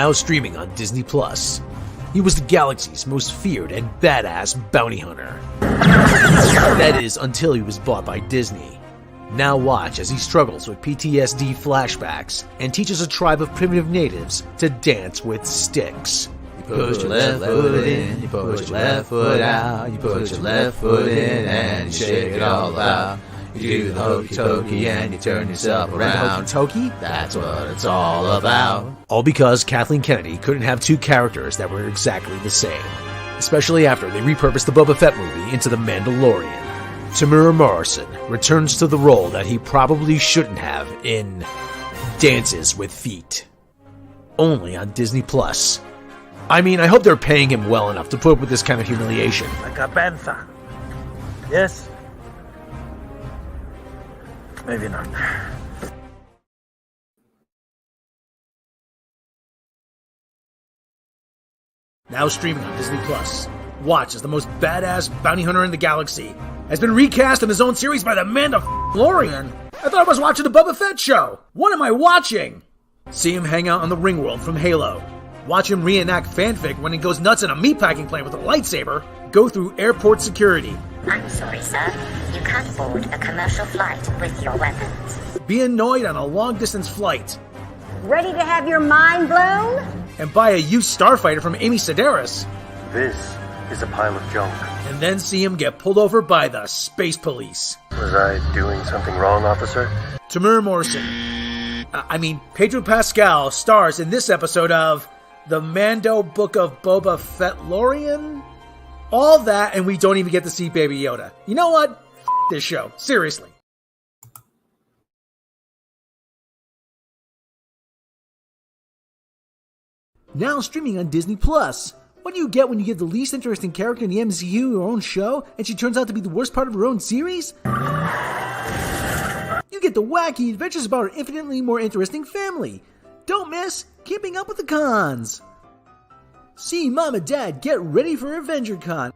now streaming on Disney+. He was the galaxy's most feared and badass bounty hunter. That is, until he was bought by Disney. Now watch as he struggles with PTSD flashbacks and teaches a tribe of primitive natives to dance with sticks. You push your left foot in, you push your left foot out, you push your left foot in and you shake it all out. You do the hokey tokey and you turn yourself around. Hokey? That's what it's all about. All because Kathleen Kennedy couldn't have two characters that were exactly the same. Especially after they repurposed the Boba Fett movie into The Mandalorian. Tamura Morrison returns to the role that he probably shouldn't have in Dances with Feet. Only on Disney+. I mean, I hope they're paying him well enough to put up with this kind of humiliation. Like a bantha. Yes? Maybe not. Now streaming on Disney+. Watch as the most badass bounty hunter in the galaxy has been recast in his own series by the Mandalorian. I thought I was watching the Boba Fett show. What am I watching? See him hang out on the ring world from Halo. Watch him reenact fanfic when he goes nuts in a meatpacking plant with a lightsaber. Go through airport security. I'm sorry, sir. You can't board a commercial flight with your weapons. Be annoyed on a long-distance flight. Ready to have your mind blown? And buy a used starfighter from Amy Sedaris. This is a pile of junk. And then see him get pulled over by the space police. Was I doing something wrong, officer? Tamura Morrison. Pedro Pascal stars in this episode of The Mando Book of Boba Fett-lorian? All that, and we don't even get to see Baby Yoda. You know what? F*** this show. Seriously. Now streaming on Disney+. What do you get when you give the least interesting character in the MCU her own show, and she turns out to be the worst part of her own series? You get the wacky adventures about her infinitely more interesting family. Don't miss Keeping Up with the Cons. See Mom and Dad get ready for Avenger Con.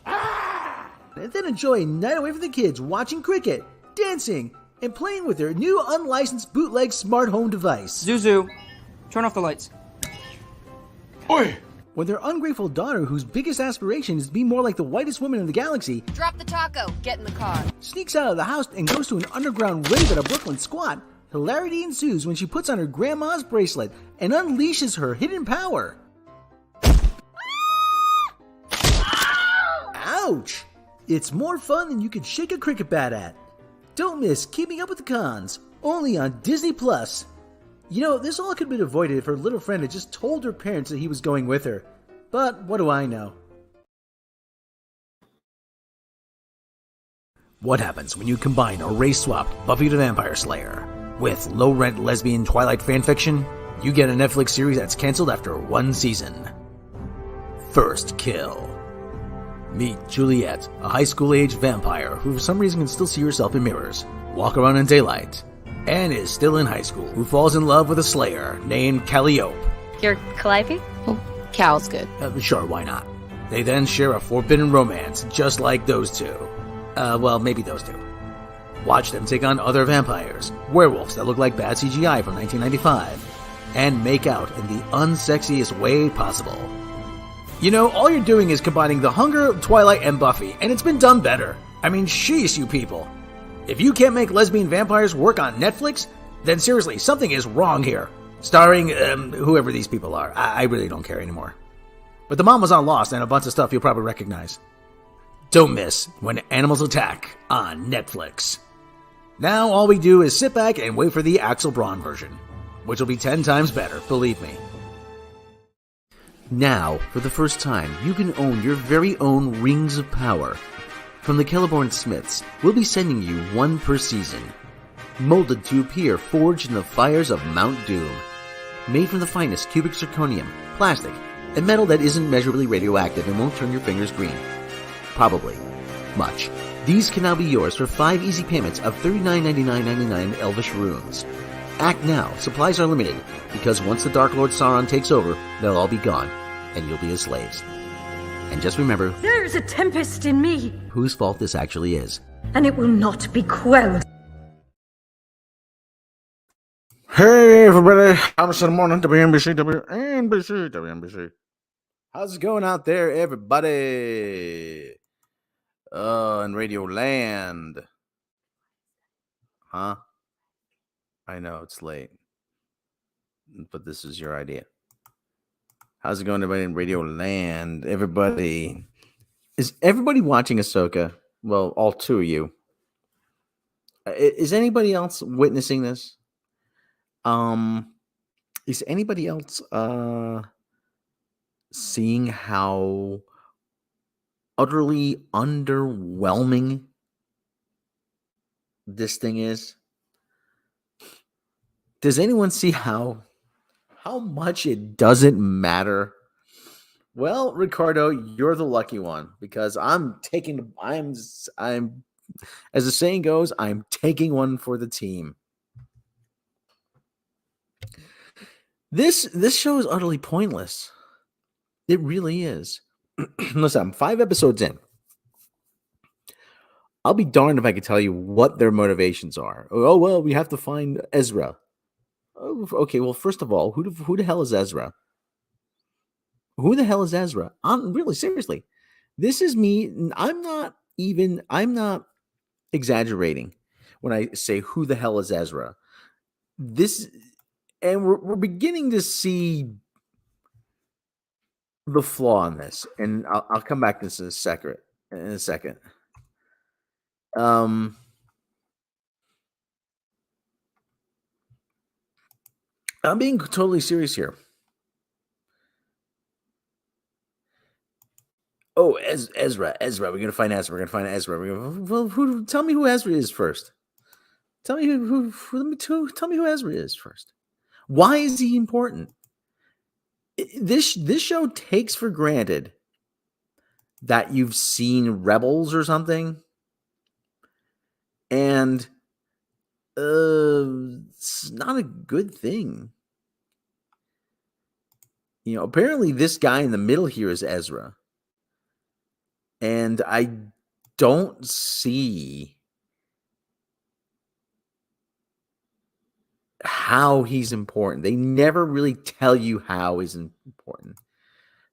And then enjoy a night away from the kids watching cricket, dancing, and playing with their new unlicensed bootleg smart home device. Zuzu, turn off the lights. Oi! When their ungrateful daughter, whose biggest aspiration is to be more like the whitest woman in the galaxy, Drop the taco, get in the car. sneaks out of the house and goes to an underground rave at a Brooklyn squat, hilarity ensues when she puts on her grandma's bracelet and unleashes her hidden power. Ouch! It's more fun than you could shake a cricket bat at. Don't miss Keeping Up with the Cons, only on Disney+. You know, this all could have been avoided if her little friend had just told her parents that he was going with her. But what do I know? What happens when you combine a race-swapped Buffy the Vampire Slayer with low-rent lesbian Twilight fanfiction? You get a Netflix series that's canceled after one season. First Kill. Meet Juliet, a high school-age vampire who for some reason can still see herself in mirrors, walk around in daylight, and is still in high school, who falls in love with a slayer named Calliope. You're Calliope? Well, Cal's good. Sure, why not? They then share a forbidden romance, just like those two. Maybe those two. Watch them take on other vampires, werewolves that look like bad CGI from 1995, and make out in the unsexiest way possible. You know, all you're doing is combining The Hunger, Twilight, and Buffy, and it's been done better. I mean, sheesh, you people. If you can't make lesbian vampires work on Netflix, then seriously, something is wrong here. Starring, whoever these people are. I really don't care anymore. But the mom was on Lost and a bunch of stuff you'll probably recognize. Don't miss When Animals Attack on Netflix. Now all we do is sit back and wait for the Axel Braun version, which will be 10 times better, believe me. Now, for the first time, you can own your very own Rings of Power. From the Celeborn Smiths, we'll be sending you one per season. Molded to appear forged in the fires of Mount Doom. Made from the finest cubic zirconium, plastic, and metal that isn't measurably radioactive and won't turn your fingers green. Probably. Much. These can now be yours for 5 easy payments of $39.99.99 Elvish runes. Act now, supplies are limited, because once the Dark Lord Sauron takes over, they'll all be gone, and you'll be his slaves. And just remember, There's a tempest in me, whose fault this actually is. and it will not be quelled. Hey everybody, I'm Sunday morning, WNBC. How's it going out there, everybody? In Radio Land. Huh? I know it's late, but this is your idea. How's it going, everybody in Radio Land? Everybody, is everybody watching Ahsoka? Well, all two of you. Is anybody else witnessing this? Is anybody else seeing how utterly underwhelming this thing is? Does anyone see how much it doesn't matter? Well, Ricardo, you're the lucky one because I'm as the saying goes, I'm taking one for the team. This show is utterly pointless. It really is. Listen, I'm 5 episodes in. I'll be darned if I could tell you what their motivations are. Oh, well, we have to find Ezra. Oh, okay, well, first of all, who the hell is Ezra? Who the hell is Ezra? I'm really, seriously. This is me. I'm not exaggerating when I say who the hell is Ezra. And we're beginning to see the flaw in this, and I'll come back to this in a second. I'm being totally serious here. Oh, Ezra. We're gonna find Ezra. Tell me who Ezra is first. Tell me tell me who Ezra is first. Why is he important? This show takes for granted that you've seen Rebels or something, and it's not a good thing. You know, apparently this guy in the middle here is Ezra, and I don't see how he's important. They never really tell you how he's important.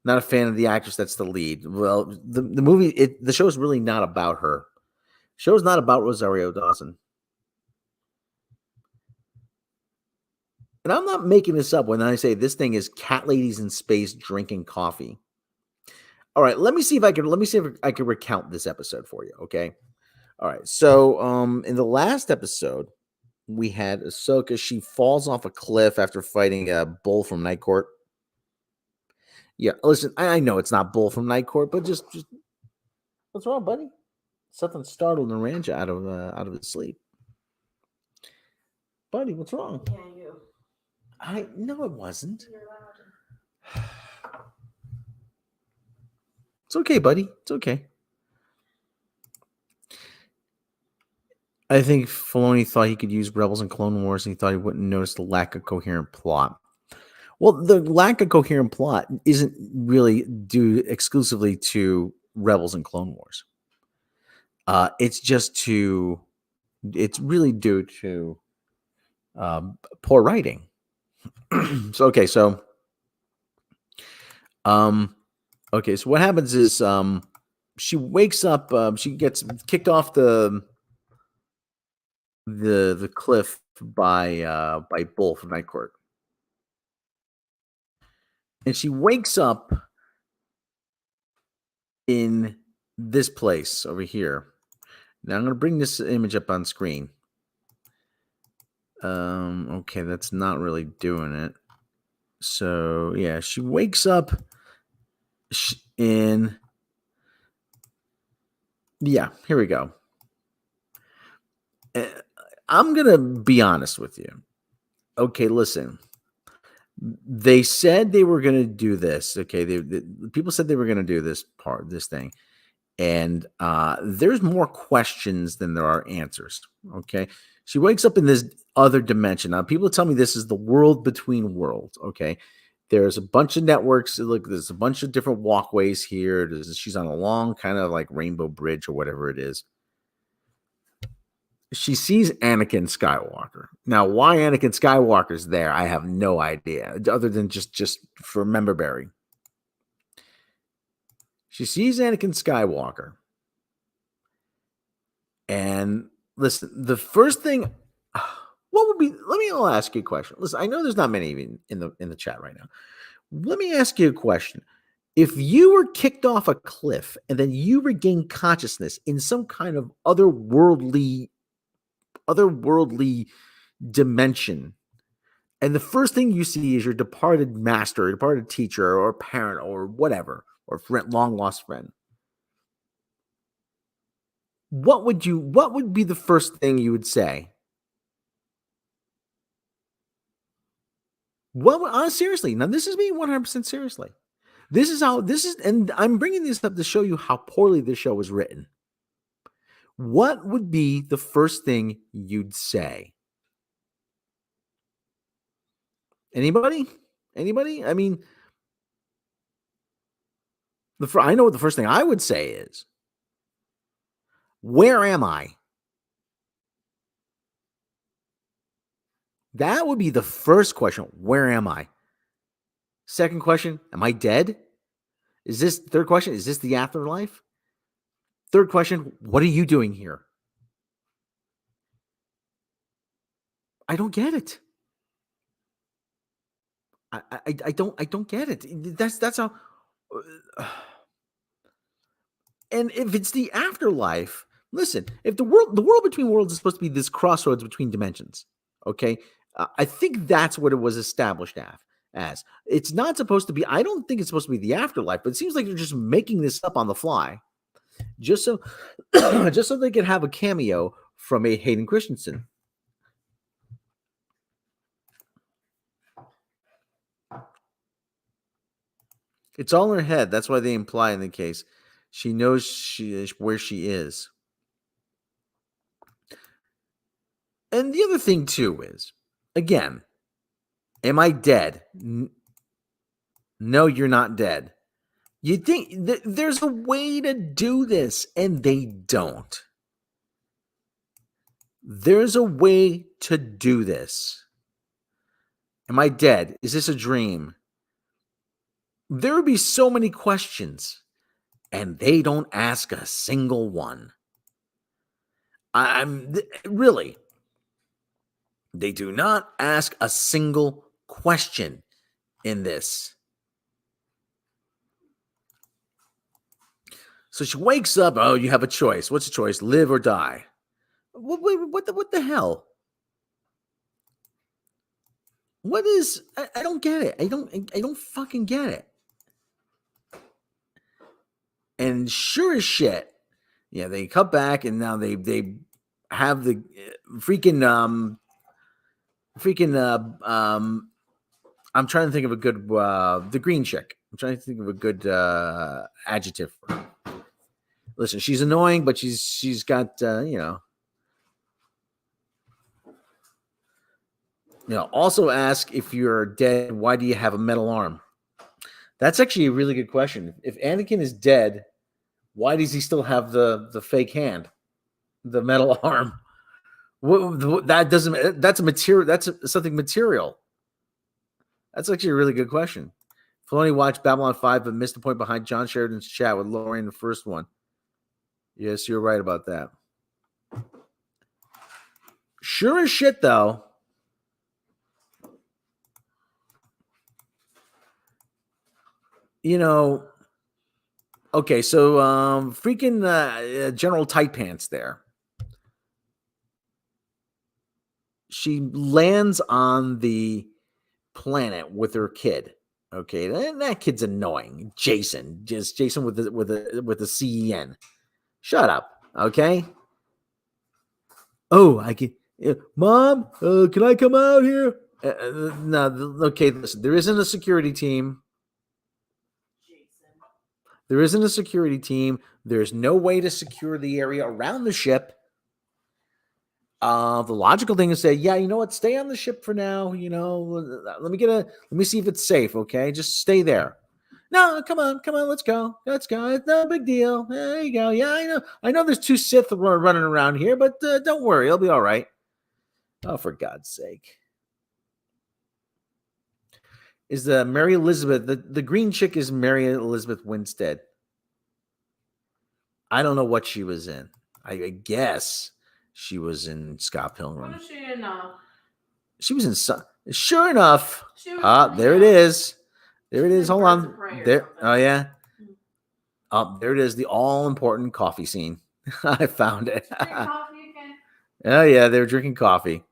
Not a fan of the actress that's the lead. Well, the show is really not about her. The show is not about Rosario Dawson. And I'm not making this up when I say this thing is cat ladies in space drinking coffee. All right, let me see if I can recount this episode for you, okay? All right. So, in the last episode, we had Ahsoka. She falls off a cliff after fighting a bull from Night Court. Yeah, listen, I know it's not Bull from Night Court, but just what's wrong, buddy? Something startled Naranja out of his sleep. Buddy, what's wrong? Yeah, you. No, it wasn't. You're loud. It's okay, buddy. It's okay. I think Filoni thought he could use Rebels and Clone Wars, and he thought he wouldn't notice the lack of coherent plot. Well, the lack of coherent plot isn't really due exclusively to Rebels and Clone Wars. It's really due to poor writing. So what happens is she wakes up, she gets kicked off the cliff by Bull from Night Court. And she wakes up in this place over here. Now I'm going to bring this image up on screen. Okay, that's not really doing it. So, yeah, she wakes up in... Yeah, here we go. I'm going to be honest with you. Okay, listen. They said they were going to do this. Okay, people said they were going to do this thing, and there's more questions than there are answers. Okay, she wakes up in this other dimension. Now, people tell me this is the world between worlds. Okay, there's a bunch of networks. Look, there's a bunch of different walkways here. She's on a long kind of like rainbow bridge or whatever it is. She sees Anakin Skywalker. Now, why Anakin Skywalker's there, I have no idea, other than just for member bearing. She sees Anakin Skywalker. And listen, the first thing, what would be, I'll ask you a question. Listen, I know there's not many even in the chat right now. Let me ask you a question. If you were kicked off a cliff and then you regain consciousness in some kind of otherworldly dimension, and the first thing you see is your departed master, departed teacher, or parent, or whatever, or friend, long lost friend, what would be the first thing you would say? Seriously, now this is me 100% seriously. And I'm bringing this up to show you how poorly this show was written. What would be the first thing you'd say? Anybody? I mean, I know what the first thing I would say is, where am I? That would be the first question. Where am I? Second question, am I dead? Third question, is this the afterlife? Third question, what are you doing here? I don't get it. I don't get it. That's how. And if it's the afterlife, listen, if the world between worlds is supposed to be this crossroads between dimensions, okay? I think that's what it was established as. It's not supposed to be, I don't think it's supposed to be the afterlife, but it seems like they're just making this up on the fly just so they could have a cameo from a Hayden Christensen. It's all in her head. That's why they imply in the case. She knows where she is. And the other thing, too, is, again, am I dead? No, you're not dead. You think there's a way to do this, and they don't. There's a way to do this. Am I dead? Is this a dream? There would be so many questions, and they don't ask a single one. Really. They do not ask a single question in this. So she wakes up. Oh, you have a choice. What's the choice? Live or die? What the hell? What is? I don't get it. I don't fucking get it. And sure as shit, yeah, they cut back, and now they have the freaking I'm trying to think of a good the green chick. I'm trying to think of a good adjective for her. Listen, she's annoying, but she's got also ask, if you're dead, why do you have a metal arm? That's actually a really good question. If Anakin is dead, why does he still have the fake hand, the metal arm? That's a material. That's something material. That's actually a really good question. Filoni watched Babylon 5 but missed the point behind John Sheridan's chat with Laurie in the first one. Yes, you're right about that. Sure as shit, though. Okay, so freaking General Tight Pants there. She lands on the planet with her kid. Okay, that kid's annoying. Jason with the CEN. Shut up. Okay. Oh, I can. Mom, can I come out here? No. Okay, listen. There isn't a security team. There isn't a security team. There's no way to secure the area around the ship. The logical thing is say, yeah, you know what? Stay on the ship for now. Let me see if it's safe. Okay, just stay there. No, come on, let's go. It's no big deal. There you go. Yeah, I know there's 2 Sith running around here, but don't worry, it'll be all right. Oh, for God's sake. Is the Mary Elizabeth, the green chick is Mary Elizabeth Winstead. I don't know what she was in. I guess she was in Scott Pilgrim. What was she in? She was in sure enough. There it is. There it is. Hold on. There. Oh yeah. There it is. The all important coffee scene. I found it. Coffee again? Oh yeah, they were drinking coffee.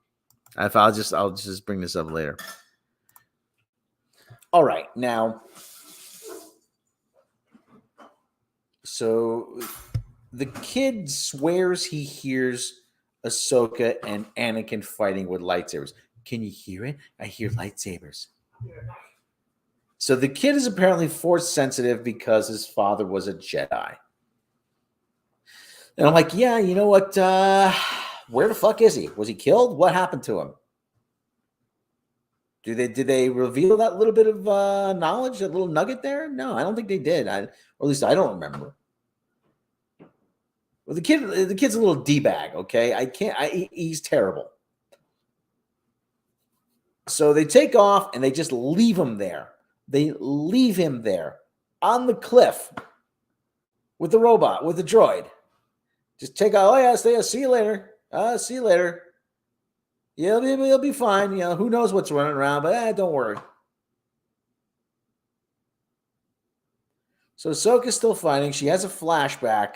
I'll just bring this up later. All right, now. So the kid swears he hears Ahsoka and Anakin fighting with lightsabers. Can you hear it? I hear lightsabers. So the kid is apparently force sensitive because his father was a Jedi. And I'm like, yeah, you know what? Where the fuck is he? Was he killed? What happened to him? Did they reveal that little bit of knowledge, that little nugget there? No, I don't think they did. Or at least I don't remember. Well, the kid's a little d-bag. Okay, he's terrible. So they take off and they just leave him there. They leave him there on the cliff with the robot, with the droid. Just take out. Oh yeah, see you later. See you later. Yeah, he'll be fine. You know, who knows what's running around, but don't worry. So Ahsoka's still fighting. She has a flashback,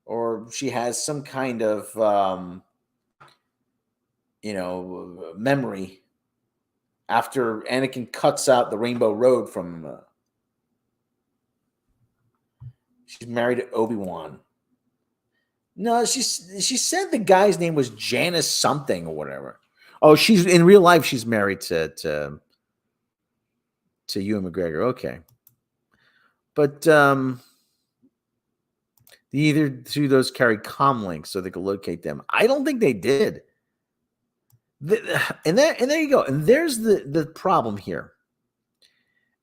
or she has some kind of, memory after Anakin cuts out the Rainbow Road from. She's married to Obi-Wan. No, she said the guy's name was Janice something or whatever. Oh, she's in real life. She's married to Ewan McGregor. Okay, but either two of those carry comm links so they could locate them. I don't think they did. And there you go. And there's the problem here,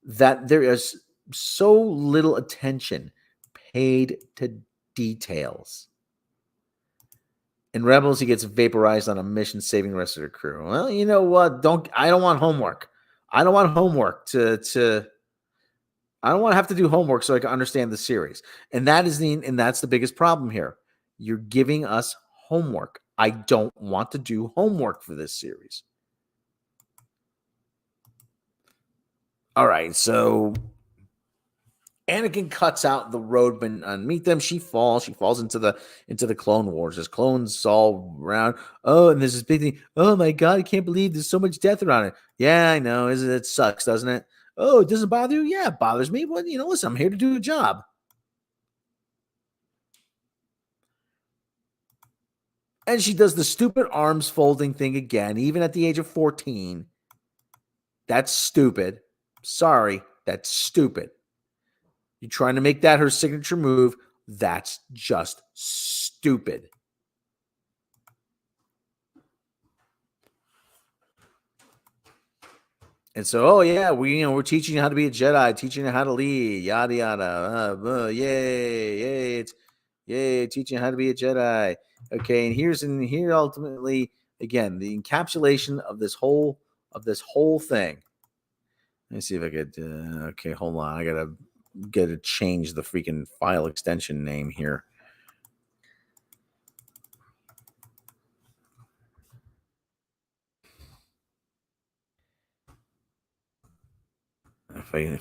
that there is so little attention paid to details. In Rebels, he gets vaporized on a mission, saving the rest of the crew. Well, you know what? I don't want homework. I don't want homework to I don't want to have to do homework so I can understand the series. And that's the biggest problem here. You're giving us homework. I don't want to do homework for this series. All right, so Anakin cuts out the roadman and meet them. She falls into the Clone Wars. There's clones all around. Oh, and there's this big thing. Oh my God, I can't believe there's so much death around it. Yeah, I know. It sucks, doesn't it? Oh, it doesn't bother you? Yeah, it bothers me. But listen, I'm here to do a job. And she does the stupid arms folding thing again, even at the age of 14. That's stupid. Sorry, that's stupid. You're trying to make that her signature move. That's just stupid. And so, oh yeah, we're teaching you how to be a Jedi, teaching you how to lead, yada yada. Yay, teaching you how to be a Jedi. Okay, and here ultimately again the encapsulation of this whole thing. Let me see if I could. Okay, hold on. I gotta change the freaking file extension name here.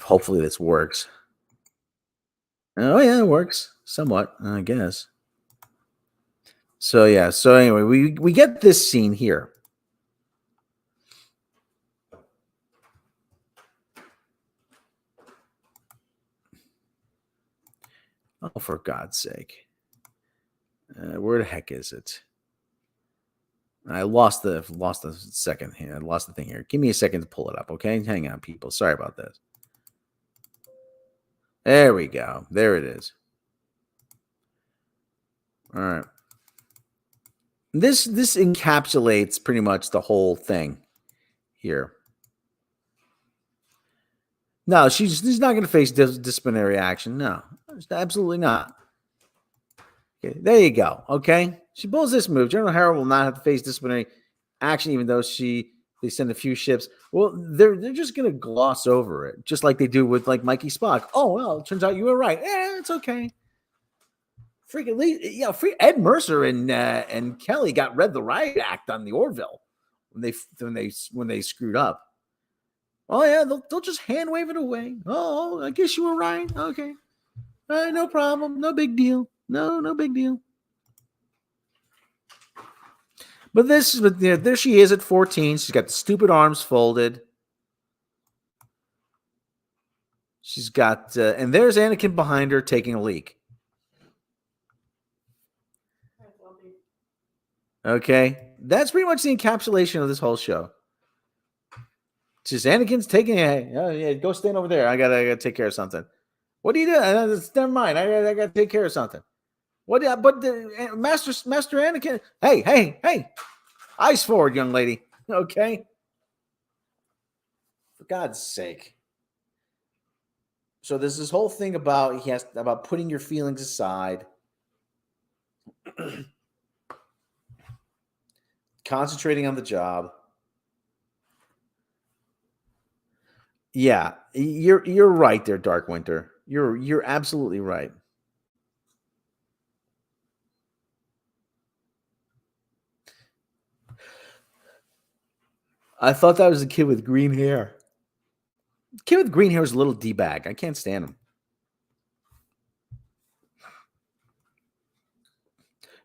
Hopefully this works. Oh yeah, it works somewhat, I guess. So yeah. So anyway, we get this scene here. Oh, for God's sake! Where the heck is it? I lost the second here. I lost the thing here. Give me a second to pull it up, okay? Hang on, people. Sorry about this. There we go. There it is. All right. This encapsulates pretty much the whole thing here. No, she's not going to face disciplinary action. No, absolutely not. Okay, there you go. Okay, she pulls this move. General Hera will not have to face disciplinary action, even though they send a few ships. Well, they're just going to gloss over it, just like they do with like Mikey Spock. Oh well, it turns out you were right. It's okay. Freaking free Ed Mercer and Kelly got read the riot act on the Orville when they screwed up. Oh yeah, they'll just hand wave it away. Oh, I guess you were right. Okay, all right, no problem, no big deal. No big deal. But there she is at 14. She's got the stupid arms folded. She's got, and there's Anakin behind her taking a leak. Okay, that's pretty much the encapsulation of this whole show. It's just Anakin's taking go stand over there. I gotta take care of something. What do you do? Never mind. I gotta take care of something. What? But Master Anakin. Hey! Eyes forward, young lady. Okay. For God's sake. So there's this whole thing about putting your feelings aside, concentrating on the job. Yeah, you're right there, Dark Winter. You're absolutely right. I thought that was a kid with green hair. The kid with green hair is a little D-bag. I can't stand him.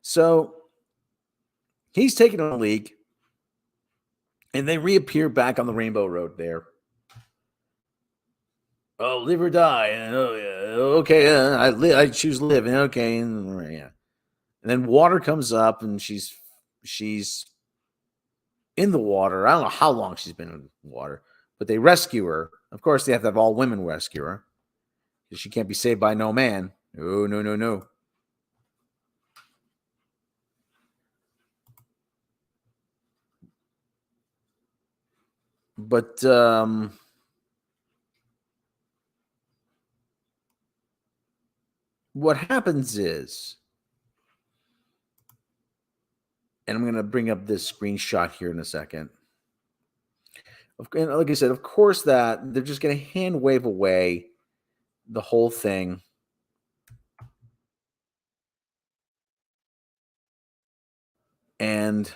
So he's taking a leak, and they reappear back on the Rainbow Road there. Oh, live or die. Oh, yeah. Okay, I choose live. Okay, and yeah. And then water comes up, and she's in the water. I don't know how long she's been in the water, but they rescue her. Of course, they have to have all women rescue her because she can't be saved by no man. Oh, no. But what happens is, and I'm going to bring up this screenshot here in a second. And like I said, of course, that they're just going to hand wave away the whole thing. And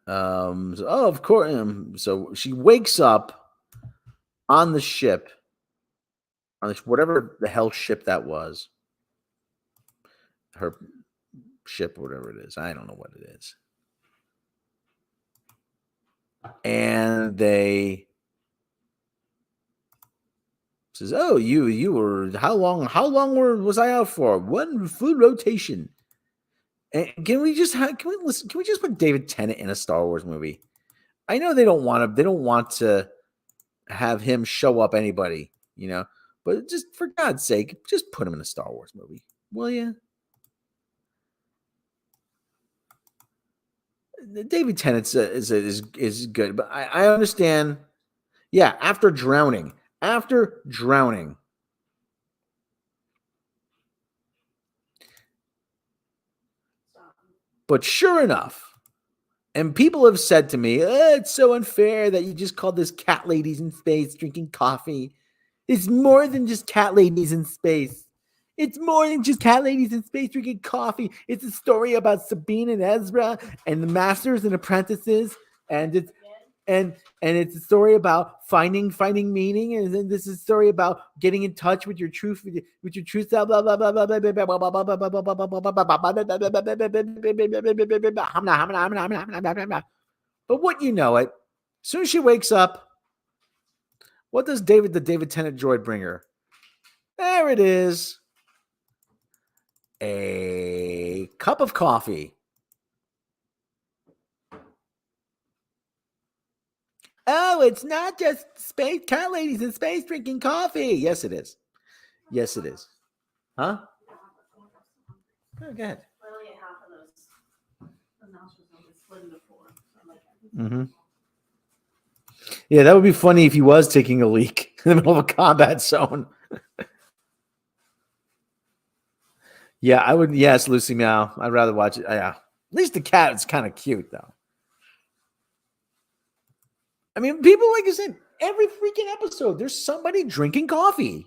of course, so she wakes up on the ship, on this, whatever the hell ship that was, her ship, whatever it is. I don't know what it is. And they says, "Oh, you were how long was I out for? One food rotation." And can we just put David Tennant in a Star Wars movie? I know they don't want to have him show up anybody, but just for God's sake, just put him in a Star Wars movie, will you? David Tennant is good, but I understand. Yeah, after drowning. But sure enough, and people have said to me, it's so unfair that you just called this cat ladies in space drinking coffee. It's more than just cat ladies in space. It's more than just cat ladies in space drinking coffee. It's a story about Sabine and Ezra and the masters and apprentices, and it's a story about finding meaning, and then this is a story about getting in touch with your truth, with your truth. But what you know it, as soon as she wakes up, what does the David Tennant droid bring her? There it is. A cup of coffee. Oh, it's not just space cat ladies in space drinking coffee. Yes, it is. Yes, it is. Huh? Oh, go ahead. Mm-hmm. Yeah, that would be funny if he was taking a leak in the middle of a combat zone. Yeah, I would. Yes, Lucy Meow. I'd rather watch it. Yeah, at least the cat is kind of cute, though. I mean, people, like I said, every freaking episode, there's somebody drinking coffee.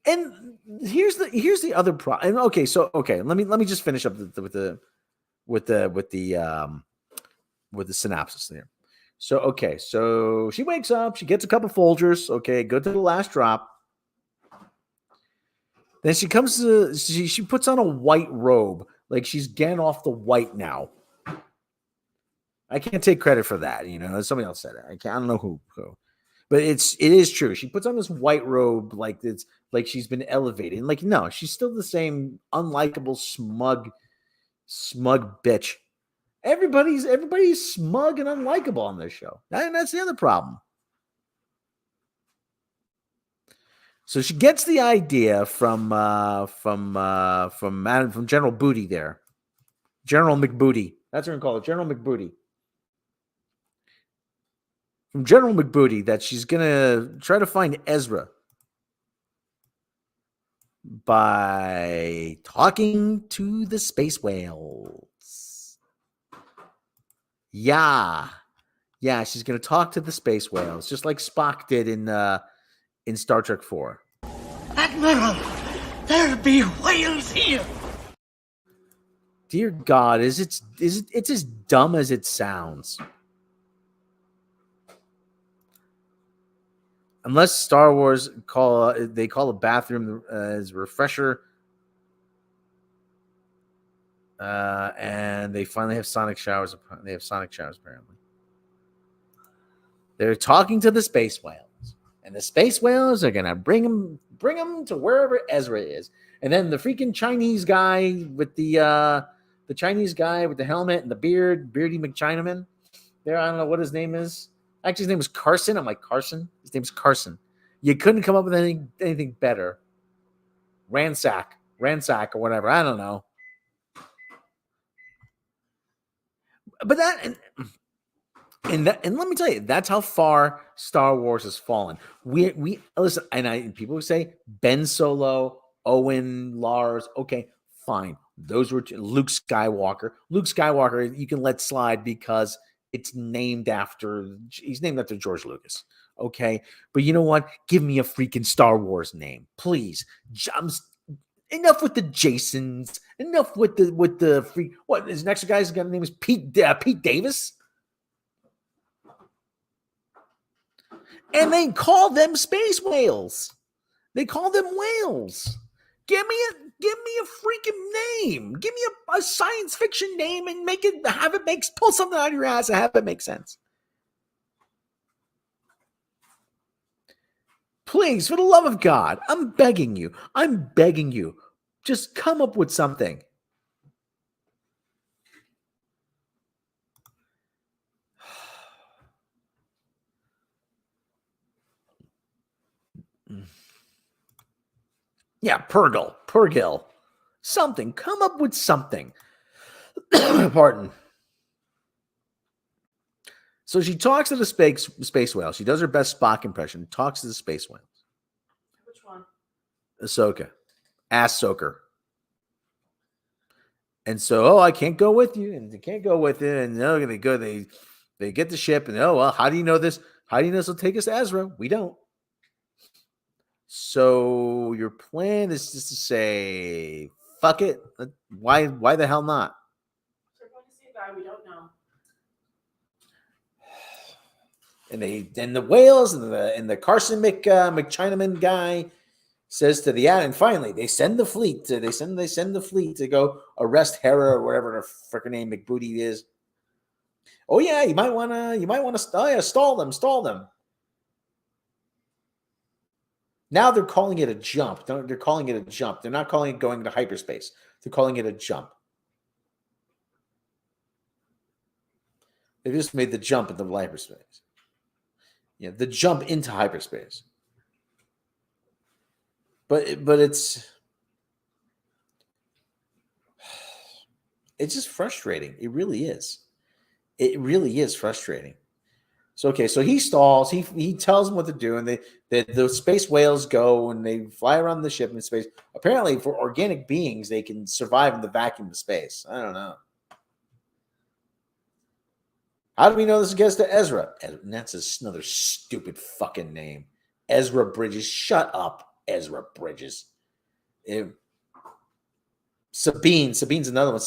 And here's the other problem. Okay, so let me just finish up with the synopsis there. So she wakes up, she gets a couple Folgers. Okay, go to the last drop. Then she comes to she puts on a white robe, like she's getting off the white now. I can't take credit for that. Somebody else said it. I don't know who. But it is true. She puts on this white robe like it's like she's been elevated. And like, no, she's still the same unlikable, smug bitch. Everybody's smug and unlikable on this show. And that's the other problem. So she gets the idea from General Booty there. General McBooty. That's what we're going to call it. General McBooty. From General McBooty that she's going to try to find Ezra by talking to the space whales. Yeah, she's going to talk to the space whales, just like Spock did in Star Trek 4. Admiral, there be whales here. Dear God, it's as dumb as it sounds. Unless Star Wars call a bathroom as refresher, and they finally have sonic showers. They have sonic showers apparently. They're talking to the space whales, and the space whales are gonna bring them to wherever Ezra is, and then the freaking Chinese guy with the helmet and the beardy McChinaman. There, I don't know what his name is. Actually, his name was Carson. I'm like, Carson? His name's Carson. You couldn't come up with anything better. Ransack or whatever. I don't know. But and let me tell you, that's how far Star Wars has fallen. We listen, and people would say Ben Solo, Owen, Lars. Okay, fine. Those were Luke Skywalker. Luke Skywalker, you can let slide because he's named after George Lucas. Okay. But you know what? Give me a freaking Star Wars name, please. Enough with the Jasons. Enough with the free. What his next guy's name is Pete Davis. And they call them space whales. They call them whales. Give me a freaking name. Give me a science fiction name and pull something out of your ass and have it make sense. Please, for the love of God, I'm begging you. Just come up with something. Yeah, Purgil. Something. Come up with something. Pardon. So she talks to the space whale. She does her best Spock impression. Talks to the space whales. Which one? Ahsoka. Ass soaker. And so, I can't go with you, and they can't go with it. And they get the ship, and how do you know this? How do you know this will take us to Ezra? We don't. So your plan is just to say, fuck it. Why the hell not? We're going to see a guy we don't know. And the whales and the Carson McChinaman guy says to the and finally they send the fleet to go arrest Hera or whatever her freaking name McBooty is. Oh yeah, you might want to stall them. Now they're calling it a jump. They're calling it a jump. They're not calling it going to hyperspace. They're calling it a jump. They just made the jump into hyperspace. Yeah, the jump into hyperspace. But it's just frustrating. It really is. It really is frustrating. So so he stalls. He tells them what to do, and the space whales go and they fly around the ship in space. Apparently, for organic beings, they can survive in the vacuum of space. I don't know. How do we know this gets to Ezra? And that's another stupid fucking name. Ezra Bridges. Shut up, Ezra Bridges. Sabine's another one.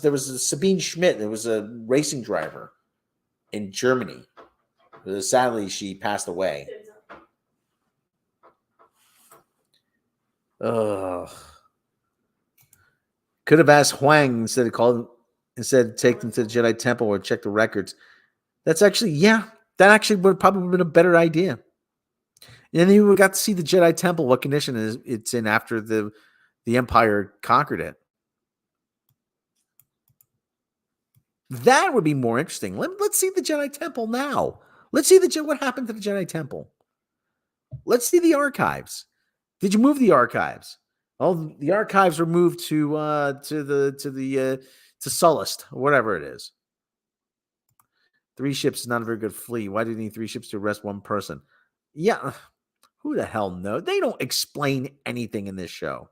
There was a Sabine Schmidt. There was a racing driver in Germany. Sadly, she passed away. Ugh. Could have asked Huang instead of take them to the Jedi Temple or check the records. That's actually, that actually would probably have been a better idea. And then you got to see the Jedi Temple, what condition it's in after the Empire conquered it. That would be more interesting. Let's see the Jedi Temple now. Let's see what happened to the Jedi Temple. Let's see the archives. Did you move the archives? Oh, the archives were moved to Sullust, or whatever it is. 3 ships is not a very good fleet. Why do you need 3 ships to arrest 1 person? Yeah, who the hell knows? They don't explain anything in this show.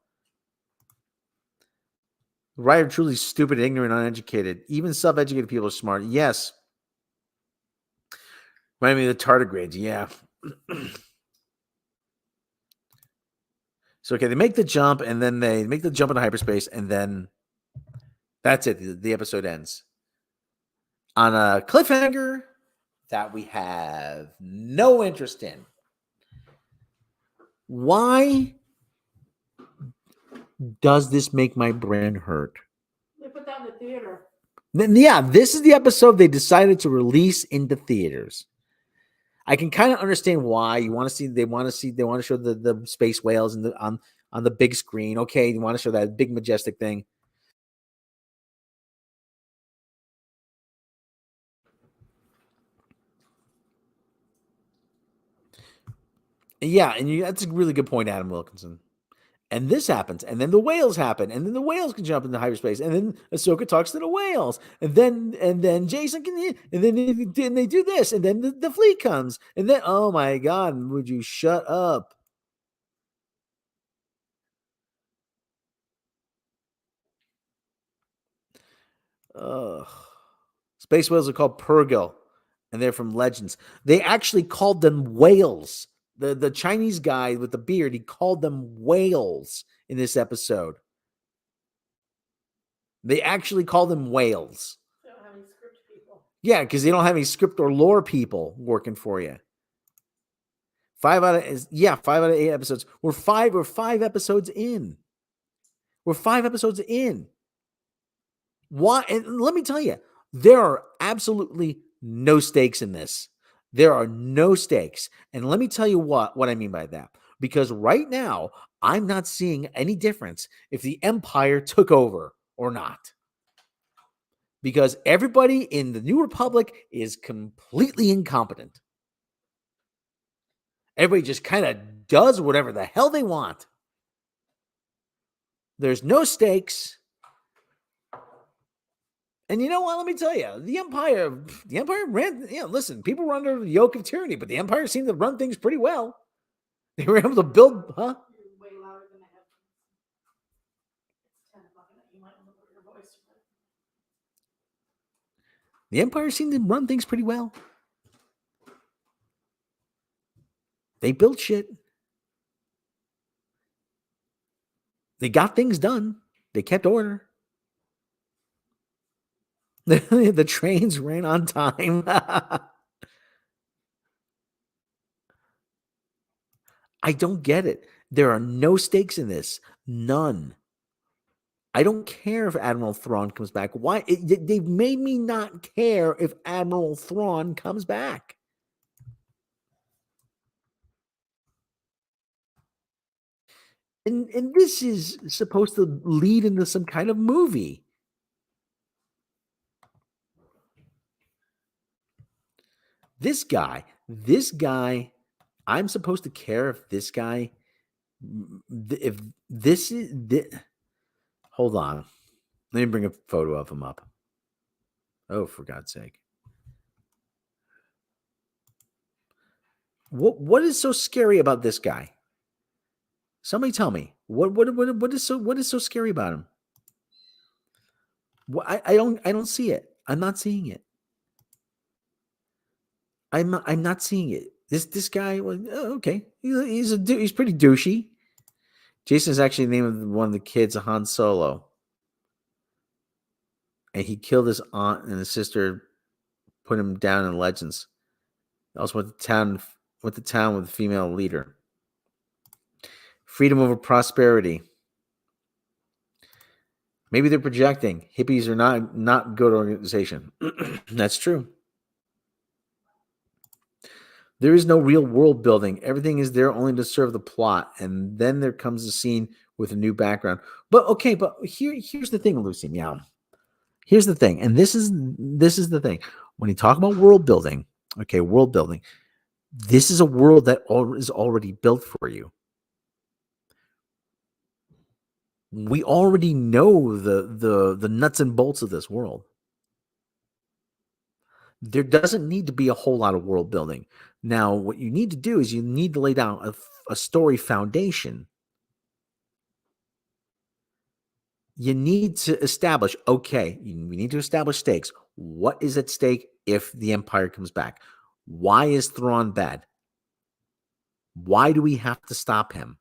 The writer truly stupid, ignorant, uneducated. Even self-educated people are smart. Yes. Remind me of the tardigrades. Yeah. So, they make the jump, and then they make the jump into hyperspace, and then that's it. The episode ends on a cliffhanger that we have no interest in. Why does this make my brain hurt? They put that in the theater. Yeah, this is the episode they decided to release into theaters. I can kind of understand why you want to see. They want to show the space whales on the big screen. Okay, you want to show that big majestic thing. Yeah, and that's a really good point, Adam Wilkinson. And this happens, and then the whales happen, and then the whales can jump into hyperspace, and then Ahsoka talks to the whales, and then Jason can, and then they do this, and then the fleet comes, and then oh my God, would you shut up? Space whales are called Purrgil, and they're from Legends. They actually called them whales. The Chinese guy with the beard, he called them whales in this episode. They actually call them whales. They don't have any script people. Yeah, because they don't have any script or lore people working for you. 5 out of 8 episodes. We're five episodes in. Why? And let me tell you, there are absolutely no stakes in this. There are no stakes. And let me tell you what I mean by that. Because right now, I'm not seeing any difference if the Empire took over or not. Because everybody in the New Republic is completely incompetent. Everybody just kind of does whatever the hell they want. There's no stakes. And you know what? Let me tell you, the Empire ran, listen, people were under the yoke of tyranny, but the Empire seemed to run things pretty well. They were able to build, huh? You're way louder than I have. It's 10 o'clock at night. You might want to lower your voice. The Empire seemed to run things pretty well. They built shit. They got things done. They kept order. The trains ran on time. I don't get it. There are no stakes in this. None. I don't care if Admiral Thrawn comes back. Why? They've made me not care if Admiral Thrawn comes back. And this is supposed to lead into some kind of movie. This guy, I'm supposed to care if this guy, if this is, hold on. Let me bring a photo of him up. Oh, for God's sake. What is so scary about this guy? Somebody tell me. What is so scary about him? I don't see it. I'm not seeing it. I'm not seeing it. This guy, well, okay, he's pretty douchey. Jason is actually the name of one of the kids, Han Solo, and he killed his aunt and his sister, put him down in Legends. He also went to town with a female leader. Freedom over prosperity. Maybe they're projecting. Hippies are not good organization. That's true. There is no real world building. Everything is there only to serve the plot. And then there comes a scene with a new background. But okay, here's the thing, Lucy Meow. Here's the thing. And this is the thing. When you talk about world building, okay, world building, this is a world that is already built for you. We already know the nuts and bolts of this world. There doesn't need to be a whole lot of world building. Now, what you need to do is you need to lay down a story foundation. You need to establish, okay, we need to establish stakes. What is at stake if the Empire comes back? Why is Thrawn bad? Why do we have to stop him?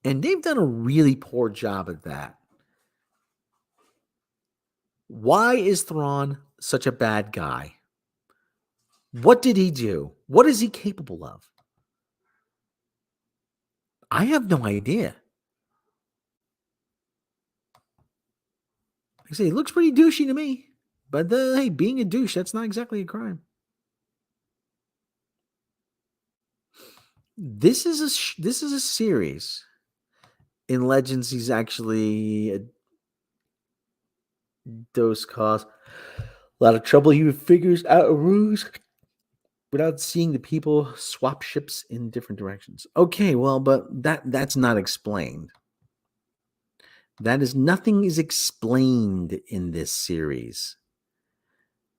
And they've done a really poor job at that. Why is Thrawn such a bad guy? What did he do? What is he capable of? I have no idea. Like I say, he looks pretty douchey to me. But hey, being a douche, that's not exactly a crime. This is a series. In Legends, he's actually a dose cause a lot of trouble. He figures out a ruse without seeing the people swap ships in different directions. Okay, well, but that's not explained. Nothing is explained in this series.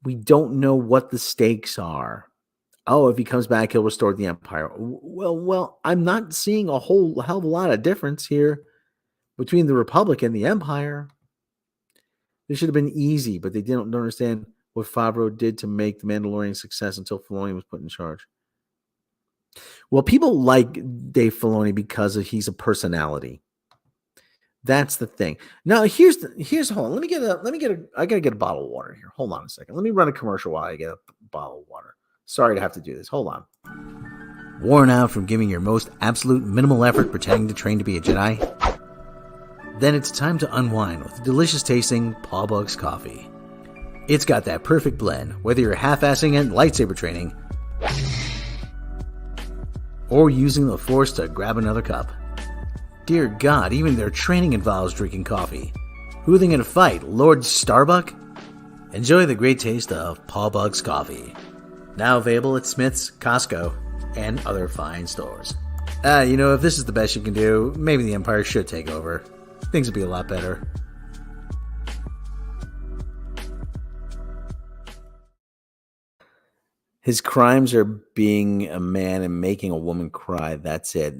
We don't know what the stakes are. Oh, if he comes back, he'll restore the Empire. Well, I'm not seeing a whole hell of a lot of difference here between the Republic and the Empire. This should have been easy, but they don't understand what Favreau did to make The Mandalorian a success until Filoni was put in charge. Well, people like Dave Filoni because he's a personality. That's the thing. Now, here's hold on. I gotta get a bottle of water here. Hold on a second. Let me run a commercial while I get a bottle of water. Sorry to have to do this. Hold on. Worn out from giving your most absolute minimal effort pretending to train to be a Jedi? Then it's time to unwind with delicious tasting Paul Bugs coffee. It's got that perfect blend, whether you're half-assing it lightsaber training or using the Force to grab another cup. Dear God, even their training involves drinking coffee. Who are they going to fight, Lord Starbuck? Enjoy the great taste of Paul Bugs coffee. Now available at Smith's, Costco, and other fine stores. If this is the best you can do, maybe the Empire should take over. Things would be a lot better. His crimes are being a man and making a woman cry. That's it.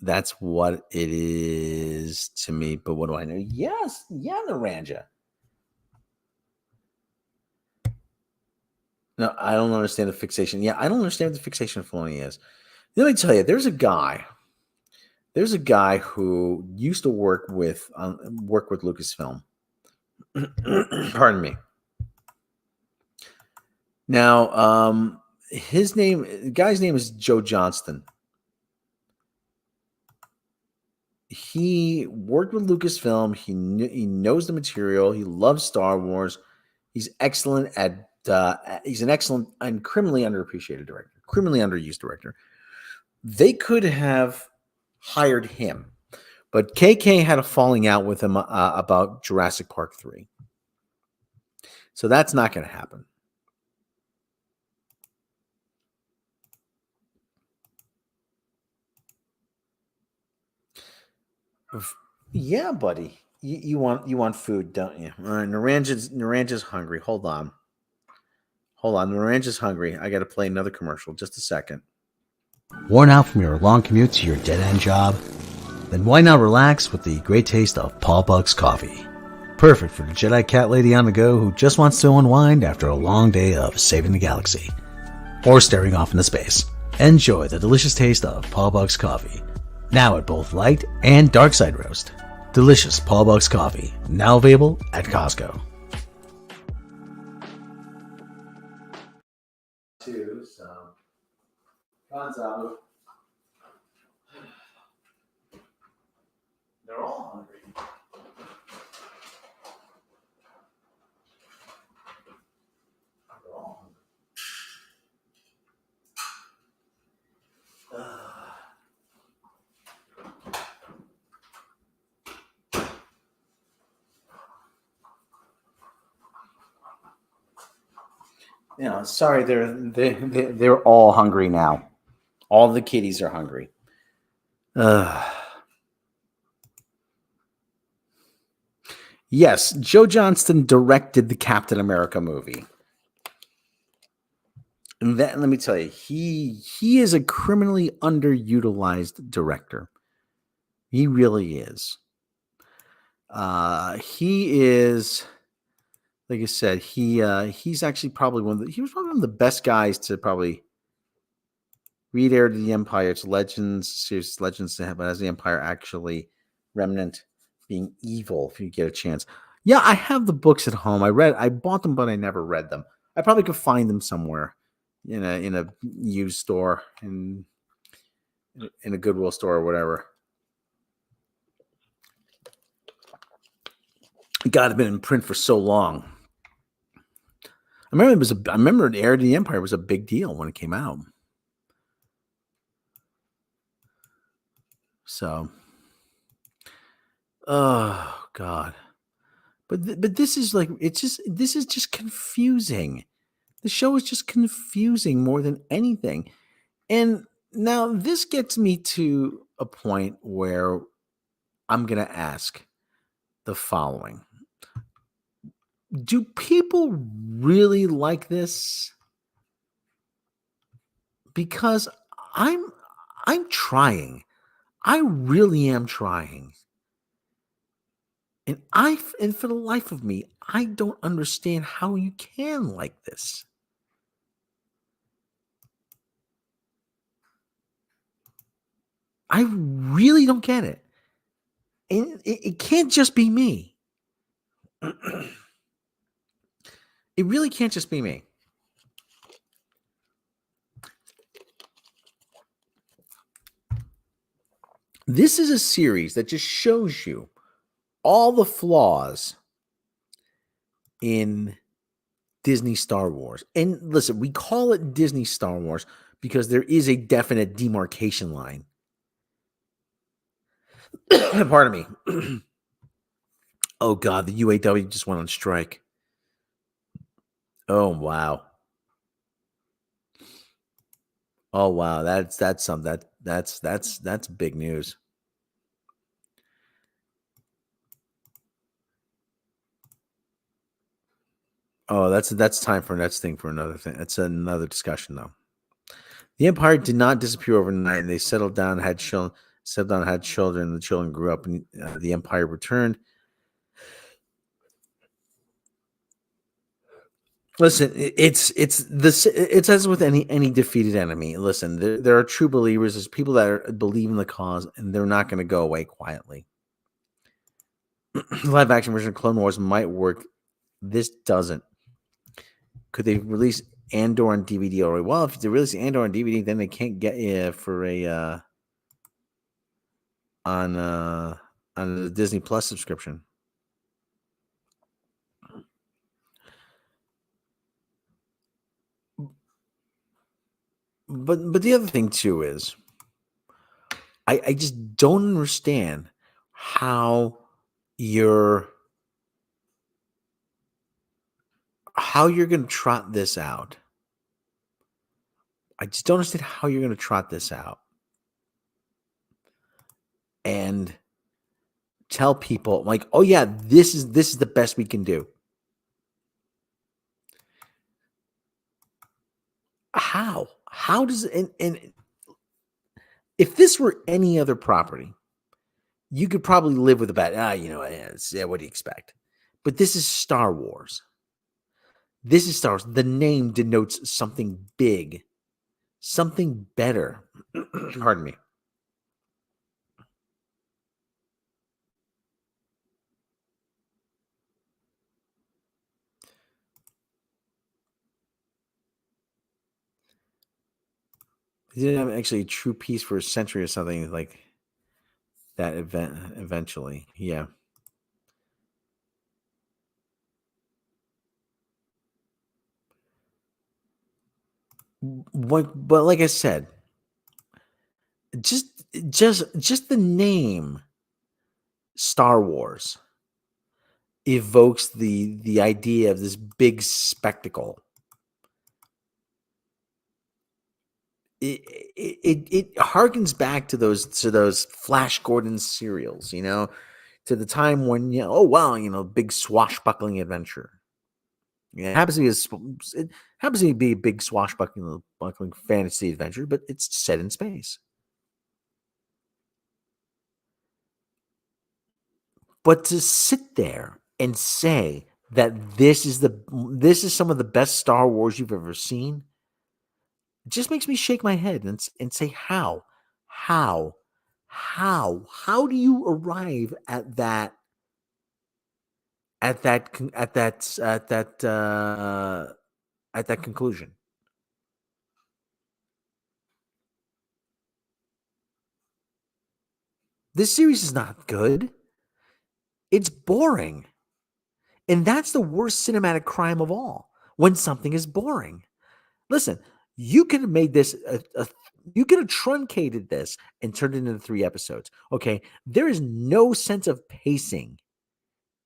That's what it is to me. But what do I know? Yes. Yeah, Naranja. No, I don't understand the fixation. Yeah, I don't understand what the fixation of Filoni is. Let me tell you, there's a guy who used to work with Lucasfilm. Pardon me. Now, the guy's name is Joe Johnston. He worked with Lucasfilm. He knows the material. He loves Star Wars. He's excellent at. He's an excellent and criminally underappreciated director, criminally underused director. They could have hired him, but KK had a falling out with him about Jurassic Park 3. So that's not going to happen. Yeah, buddy. You want food, don't you? All right, Naranja's hungry. Hold on. Naranja's hungry. I got to play another commercial. Just a second. Worn out from your long commute to your dead-end job? Then why not relax with the great taste of Paul Buck's coffee? Perfect for the Jedi cat lady on the go who just wants to unwind after a long day of saving the galaxy. Or staring off into space. Enjoy the delicious taste of Paul Buck's coffee. Now at both light and dark side roast. Delicious Paul Buck's coffee. Now available at Costco. They're all hungry. Sorry, they're all hungry now. All the kitties are hungry. Yes, Joe Johnston directed the Captain America movie. And that, let me tell you, he is a criminally underutilized director. He really is. He is, like I said, he's actually probably he was probably one of the best guys to probably read Heir to the Empire. It's Legends to have, but as the Empire actually remnant being evil if you get a chance. Yeah, I have the books at home. I bought them, but I never read them. I probably could find them somewhere in a used store, in a Goodwill store or whatever. God, it's been in print for so long. I remember Heir to the Empire was a big deal when it came out. So, oh God, but this is like this is just confusing. The show is just confusing more than anything, and now this gets me to a point where I'm gonna ask the following: do people really like this? Because I'm trying. I really am trying. And for the life of me, I don't understand how you can like this. I really don't get it. And it can't just be me. It really can't just be me. This is a series that just shows you all the flaws in Disney Star Wars. And listen, we call it Disney Star Wars because there is a definite demarcation line. Pardon me. Oh God, the UAW just went on strike. Oh wow. Oh wow, that's something that's big news. Oh, that's time for next thing for another thing. That's another discussion though. The Empire did not disappear overnight, and they settled down, had children. The children grew up, and the Empire returned. Listen, it's as with any defeated enemy. Listen, there are true believers. There's people that believe in the cause, and they're not going to go away quietly. Live action version of Clone Wars might work. This doesn't. Could they release Andor on DVD already? Well, if they release Andor on DVD, then they can't get you for a on the Disney Plus subscription. But the other thing too is I just don't understand how you're going to trot this out. I just don't understand how you're going to trot this out. And tell people like, oh yeah, this is the best we can do. How does and if this were any other property, you could probably live with about what do you expect? But this is Star Wars. This is Star Wars. The name denotes something big, something better. Pardon me. He didn't have actually a true peace for a century or something like that event eventually. Yeah. But like I said, just the name Star Wars evokes the idea of this big spectacle. It harkens back to those Flash Gordon serials, to the time when big swashbuckling adventure. Yeah, it happens to be a big swashbuckling fantasy adventure, but it's set in space. But to sit there and say that this is some of the best Star Wars you've ever seen, it just makes me shake my head and say, how do you arrive at that conclusion? This series is not good. It's boring. And that's the worst cinematic crime of all, when something is boring. Listen, you could have made this, you could have truncated this and turned it into 3 episodes. Okay, there is no sense of pacing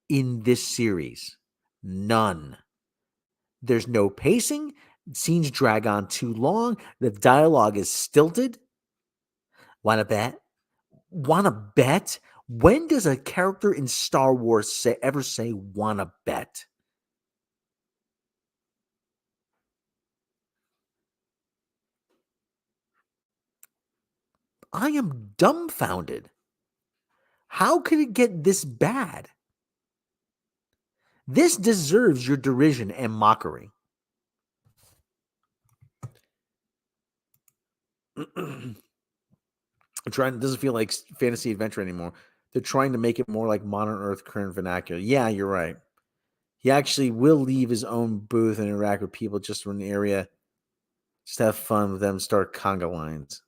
in this series. None. There's no pacing. Scenes drag on too long. The dialogue is stilted. Wanna bet? When does a character in Star Wars ever say wanna bet? I am dumbfounded. How could it get this bad? This deserves your derision and mockery. It doesn't feel like fantasy adventure anymore. They're trying to make it more like modern Earth current vernacular. Yeah, you're right. He actually will leave his own booth and interact with people just in the area. Just have fun with them, start conga lines.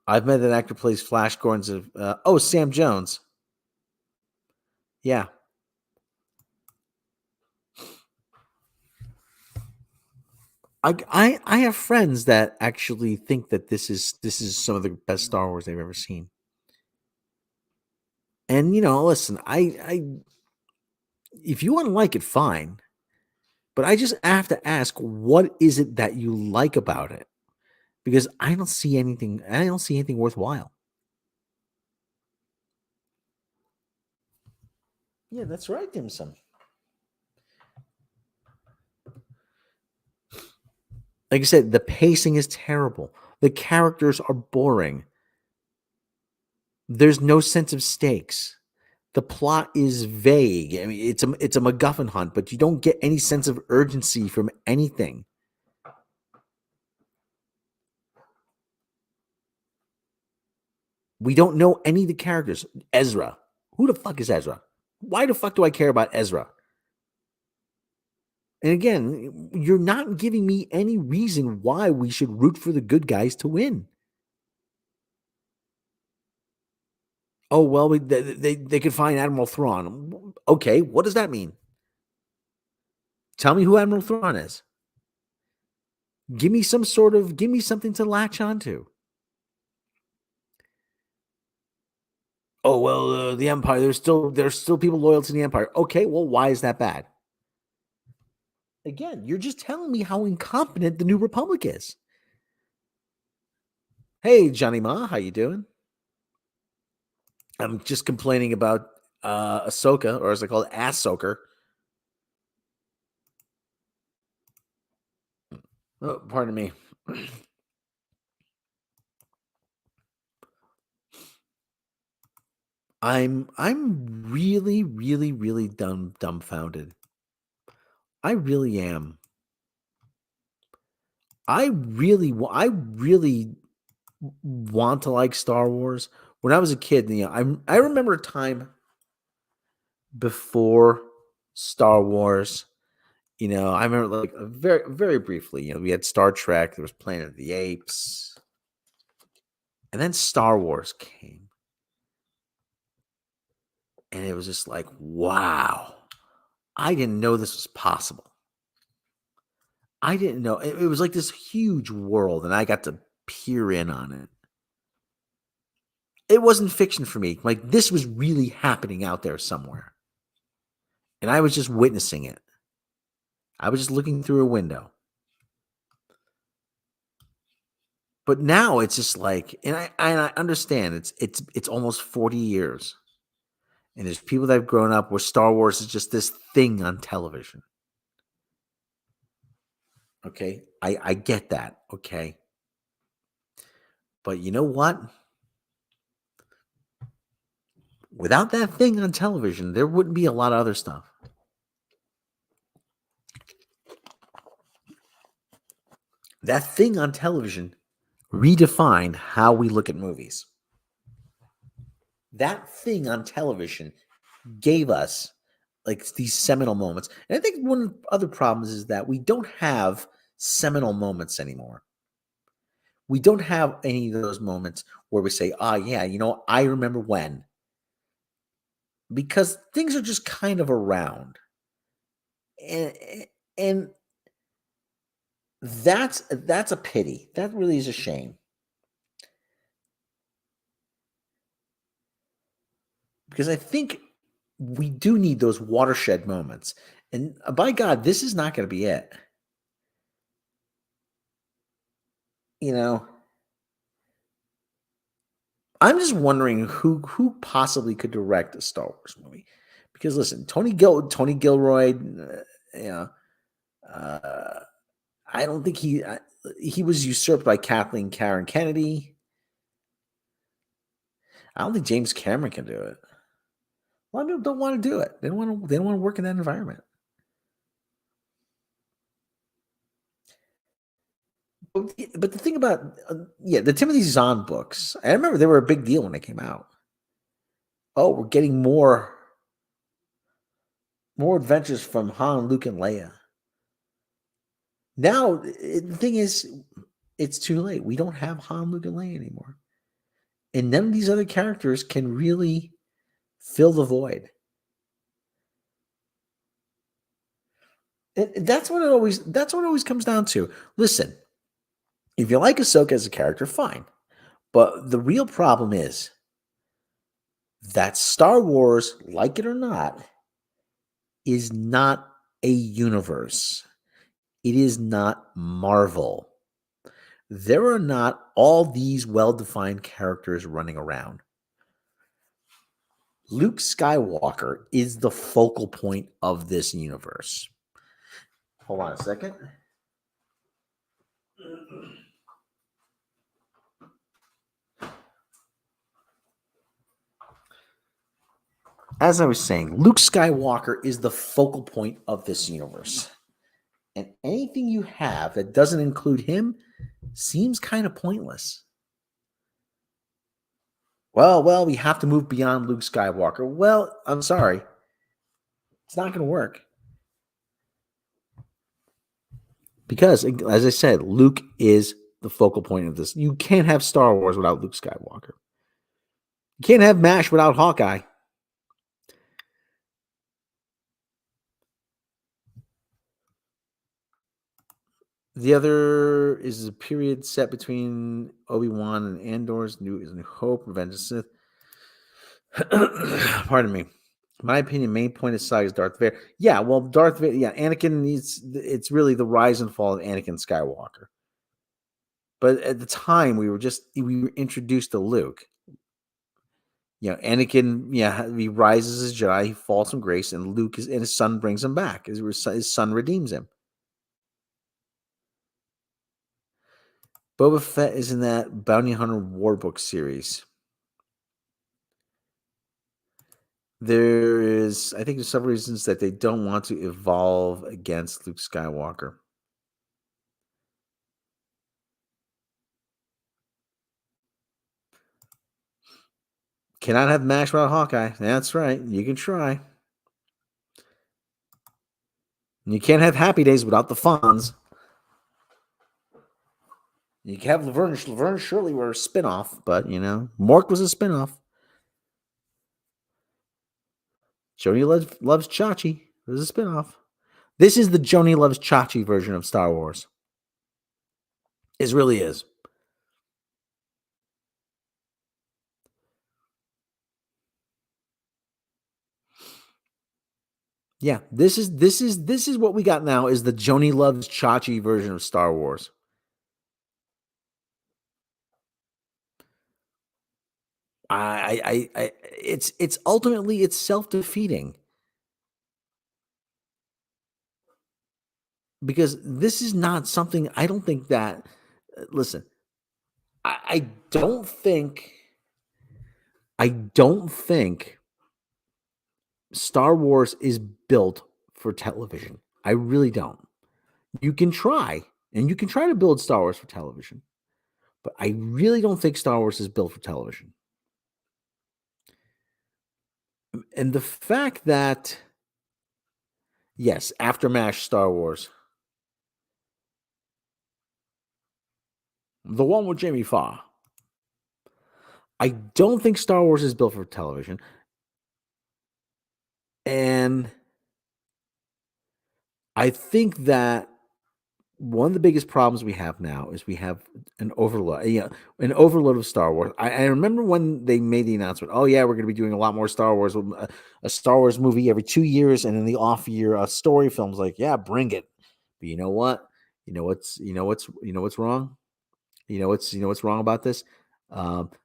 I've met an actor who plays Flash Gordon's Sam Jones. Yeah. I have friends that actually think that this is some of the best Star Wars they've ever seen. And listen, I if you want to like it, fine. But I just have to ask, what is it that you like about it? Because I don't see anything worthwhile. Yeah, that's right, Dim Sum. Like I said, the pacing is terrible. The characters are boring. There's no sense of stakes. The plot is vague. I mean, it's a MacGuffin hunt, but you don't get any sense of urgency from anything. We don't know any of the characters. Ezra. Who the fuck is Ezra? Why the fuck do I care about Ezra? And again, you're not giving me any reason why we should root for the good guys to win. Oh, well, they could find Admiral Thrawn. Okay, what does that mean? Tell me who Admiral Thrawn is. Give me something to latch onto. Oh, well, the Empire, there's still people loyal to the Empire. Okay, well, why is that bad? Again, you're just telling me how incompetent the New Republic is. Hey, Johnny Ma, how you doing? I'm just complaining about Ahsoka, or as I call it, Ahsoka. Oh, pardon me. I'm really, really, really dumbfounded. I really am. I really want to like Star Wars. When I was a kid, I remember a time before Star Wars. I remember like very, very briefly. We had Star Trek. There was Planet of the Apes, and then Star Wars came, and it was just like, wow! I didn't know this was possible. I didn't know it was like this huge world, and I got to peer in on it. It wasn't fiction for me. Like this was really happening out there somewhere, and I was just witnessing it. I was just looking through a window. But now it's just like, and I understand it's almost 40 years. And there's people that have grown up where Star Wars is just this thing on television. Okay. I get that. Okay. But you know what? Without that thing on television, there wouldn't be a lot of other stuff. That thing on television redefined how we look at movies. That thing on television gave us like these seminal moments. And I think one of the other problems is that we don't have seminal moments anymore. We don't have any of those moments where we say, yeah, I remember when. Because things are just kind of around. And that's a pity. That really is a shame. Because I think we do need those watershed moments. And by God, this is not going to be it. I'm just wondering who possibly could direct a Star Wars movie. Because listen, Tony Gilroy, I don't think he was usurped by Kathleen Karen Kennedy. I don't think James Cameron can do it. A lot of people don't want to do it. They don't want to work in that environment. But the thing about the Timothy Zahn books, I remember they were a big deal when they came out. Oh, we're getting more adventures from Han, Luke, and Leia. Now the thing is, it's too late. We don't have Han, Luke, and Leia anymore, and none of these other characters can really fill the void. That's what it always comes down to. Listen, if you like Ahsoka as a character, fine. But the real problem is that Star Wars, like it or not, is not a universe. It is not Marvel. There are not all these well-defined characters running around. Luke Skywalker is the focal point of this universe. Hold on a second. As I was saying, Luke Skywalker is the focal point of this universe. And anything you have that doesn't include him seems kind of pointless. Well, we have to move beyond Luke Skywalker. Well, I'm sorry. It's not going to work. Because, as I said, Luke is the focal point of this. You can't have Star Wars without Luke Skywalker. You can't have MASH without Hawkeye. The other is a period set between Obi-Wan and Andor's New Hope, Revenge of the Sith. Pardon me. My opinion, main point of saga is Darth Vader. Yeah, well, Darth Vader, Anakin it's really the rise and fall of Anakin Skywalker. But at the time, we were introduced to Luke. Anakin, he rises as Jedi, he falls from grace, and Luke and his son brings him back. His son redeems him. Boba Fett is in that Bounty Hunter War Book series. I think there's several reasons that they don't want to evolve against Luke Skywalker. Cannot have MASH without Hawkeye. That's right. You can try. You can't have Happy Days without the Fonz. You can have Laverne and Shirley were a spinoff, but Mork was a spinoff. Joni loves Chachi. It was a spinoff. This is the Joni Loves Chachi version of Star Wars. It really is. Yeah, this is what we got now is the Joni Loves Chachi version of Star Wars. It's ultimately it's self-defeating. Because this is not something I don't think that listen, I don't think Star Wars is built for television. I really don't. You can try, and you can try to build Star Wars for television, but I really don't think Star Wars is built for television. And the fact that, yes, after MASH Star Wars, the one with Jamie Foxx, I don't think Star Wars is built for television. And I think that one of the biggest problems we have now is we have an overload of Star Wars. I remember when they made the announcement, oh yeah, we're going to be doing a lot more Star Wars, a Star Wars movie every 2 years, and in the off year, a story film's like, yeah, bring it. But you know what? You know what's wrong? You know what's wrong about this?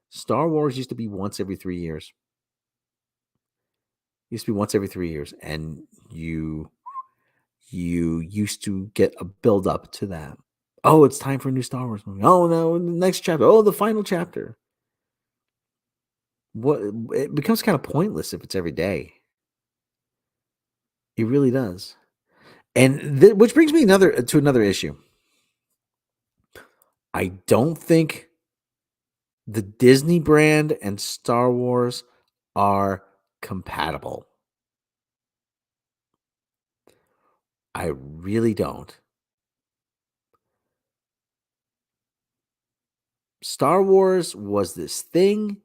Star Wars used to be once every 3 years. And you used to get a build up to that. Oh, it's time for a new Star Wars movie. Oh no, the next chapter. Oh, the final chapter. It becomes kind of pointless if it's every day. It really does. And which brings me to another issue. I don't think the Disney brand and Star Wars are compatible. I really don't. Star Wars was this thing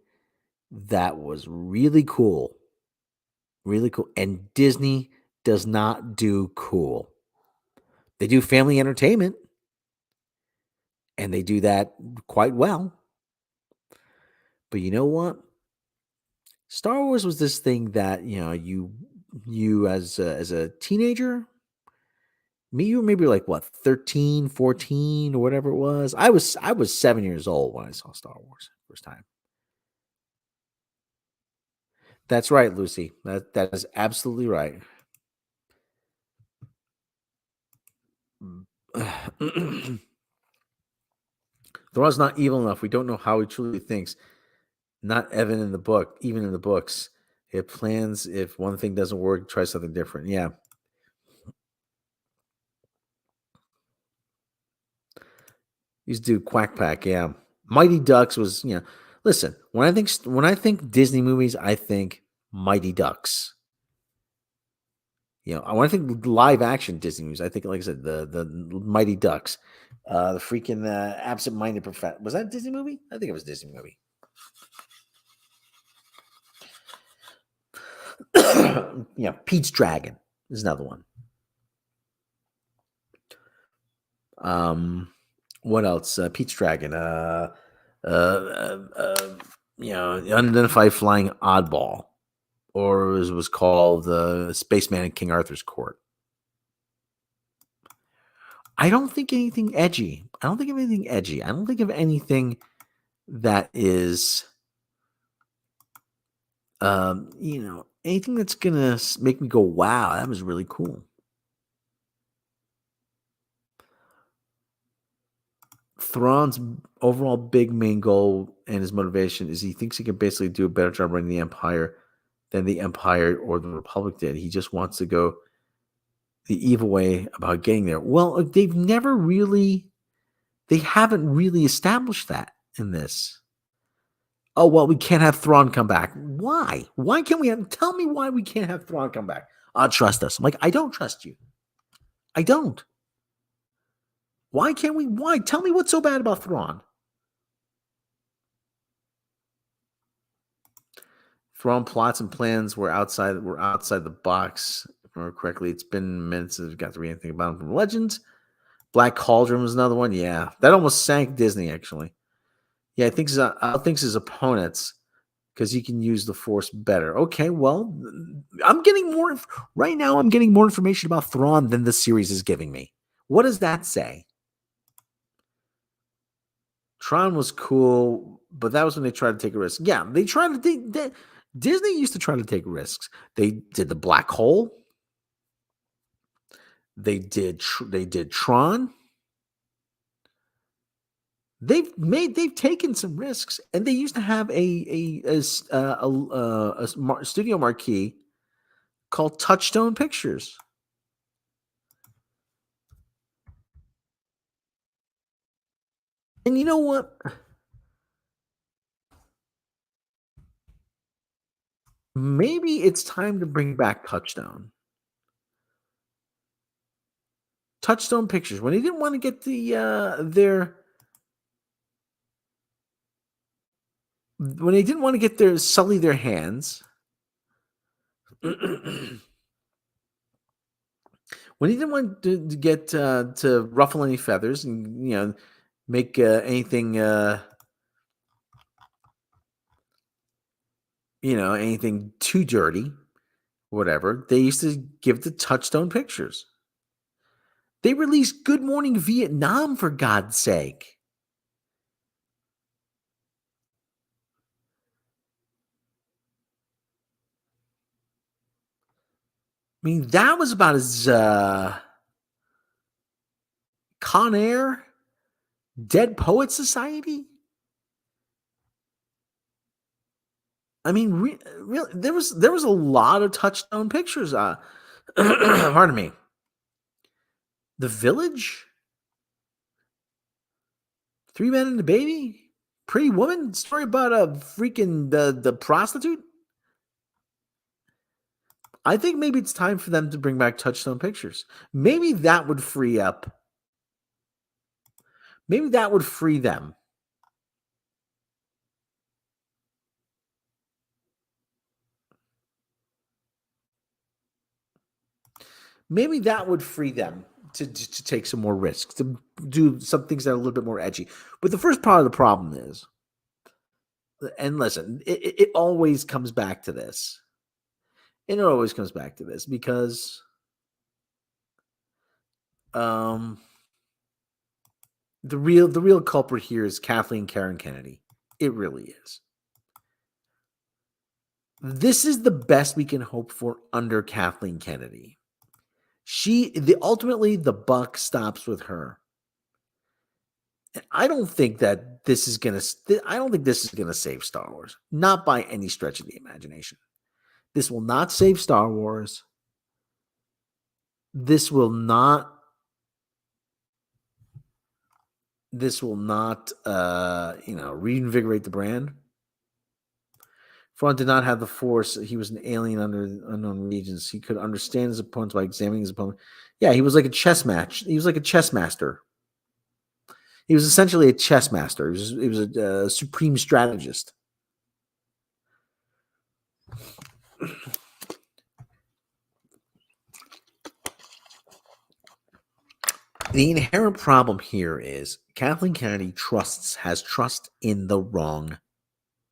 that was really cool. Really cool. And Disney does not do cool. They do family entertainment. And they do that quite well. But you know what? Star Wars was this thing that, you as a teenager, you were maybe like what, 13, 14 or whatever it was. I was 7 years old when I saw Star Wars first time. That's right, Lucy. That is absolutely right. Thor's not evil enough. We don't know how he truly thinks. Not even in the books. He had plans. If one thing doesn't work, try something different. Yeah. Used to do Quack Pack, yeah. Mighty Ducks was, listen, when I think Disney movies, I think Mighty Ducks. When I think live action Disney movies, I think, like I said, the Mighty Ducks. The freaking Absent-Minded Professor. Was that a Disney movie? I think it was a Disney movie. Pete's Dragon is another one. What else? Pete's Dragon. Unidentified Flying Oddball, or as it was called, the Spaceman in King Arthur's Court. I don't think anything edgy. I don't think of anything edgy. I don't think of anything that is, anything that's gonna make me go, "Wow, that was really cool." Thrawn's overall big main goal and his motivation is he thinks he can basically do a better job running the Empire than the Empire or the Republic did. He just wants to go the evil way about getting there. Well, they haven't really established that in this. Oh, well, we can't have Thrawn come back. Why? Why can't we tell me why we can't have Thrawn come back? Trust us. I'm like, I don't trust you. I don't. Why can't we? Why? Tell me what's so bad about Thrawn. Thrawn plots and plans were outside the box. If I remember correctly, it's been minutes since we got to read anything about him from Legends. Black Cauldron was another one. Yeah, that almost sank Disney, actually. Yeah, I think his opponents because he can use the Force better. Okay, well, I'm getting more right now. I'm getting more information about Thrawn than the series is giving me. What does that say? Tron was cool, but that was when they tried to take a risk. Yeah, they tried to. Disney used to try to take risks. They did the Black Hole. They did Tron. They've taken some risks, and they used to have a studio marquee called Touchstone Pictures. And you know what? Maybe it's time to bring back Touchstone. Touchstone Pictures. When they didn't want to get sully their hands. When he didn't want to get to ruffle any feathers and make anything anything too dirty, whatever, they used to give to Touchstone Pictures. They released Good Morning Vietnam, for God's sake. I mean, that was about as Con Air, Dead Poet Society. I mean, really, there was a lot of Touchstone Pictures. Pardon me. The Village, Three Men and a Baby, Pretty Woman, story about a freaking the prostitute. I think maybe it's time for them to bring back Touchstone Pictures. Maybe that would free up. Maybe that would free them. Maybe that would free them to take some more risks, to do some things that are a little bit more edgy. But the first part of the problem is, and listen, it always comes back to this. And it always comes back to this because the real culprit here is Kathleen Karen Kennedy. It really is. This is the best we can hope for under Kathleen Kennedy. Ultimately the buck stops with her. And I don't think that this is gonna save Star Wars. Not by any stretch of the imagination. This will not save Star Wars. This will not reinvigorate the brand. Thrawn did not have the Force. He was an alien under unknown regions. He could understand his opponents by examining his opponent. Yeah, he was like a chess match. He was like a chess master. He was essentially a chess master. He was a supreme strategist. The inherent problem here is Kathleen Kennedy has trust in the wrong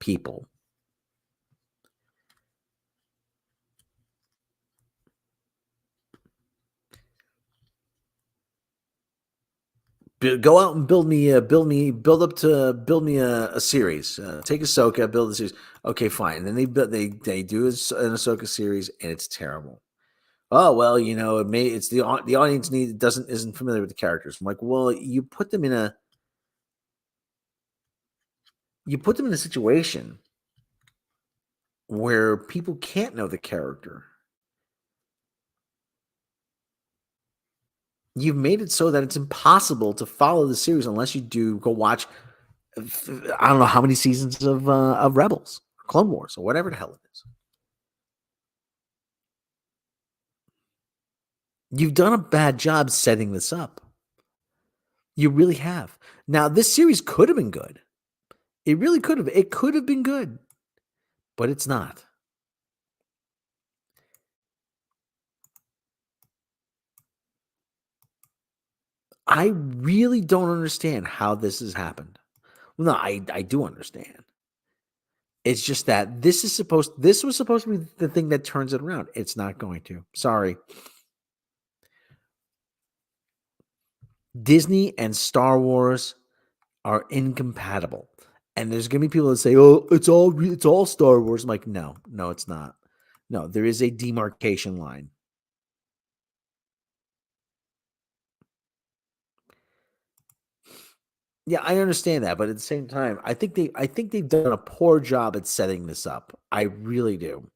people. Go out and build me a series. Take Ahsoka, build a series. Okay, fine. And then they do an Ahsoka series, and it's terrible. Oh well, it's the audience isn't familiar with the characters. I'm like, well, you put them in a situation where people can't know the character. You've made it so that it's impossible to follow the series unless you do go watch. I don't know how many seasons of Rebels, Clone Wars, or whatever the hell it is. You've done a bad job setting this up. You really have. Now, this series could have been good. It really could have. It could have been good, but it's not. I really don't understand how this has happened. Well, no, I do understand. It's just that this was supposed to be the thing that turns it around. It's not going to. Sorry. Disney and Star Wars are incompatible. And there's going to be people that say, "Oh, it's all Star Wars." I'm like, "No, it's not. No, there is a demarcation line." Yeah, I understand that, but at the same time, I think they've done a poor job at setting this up. I really do.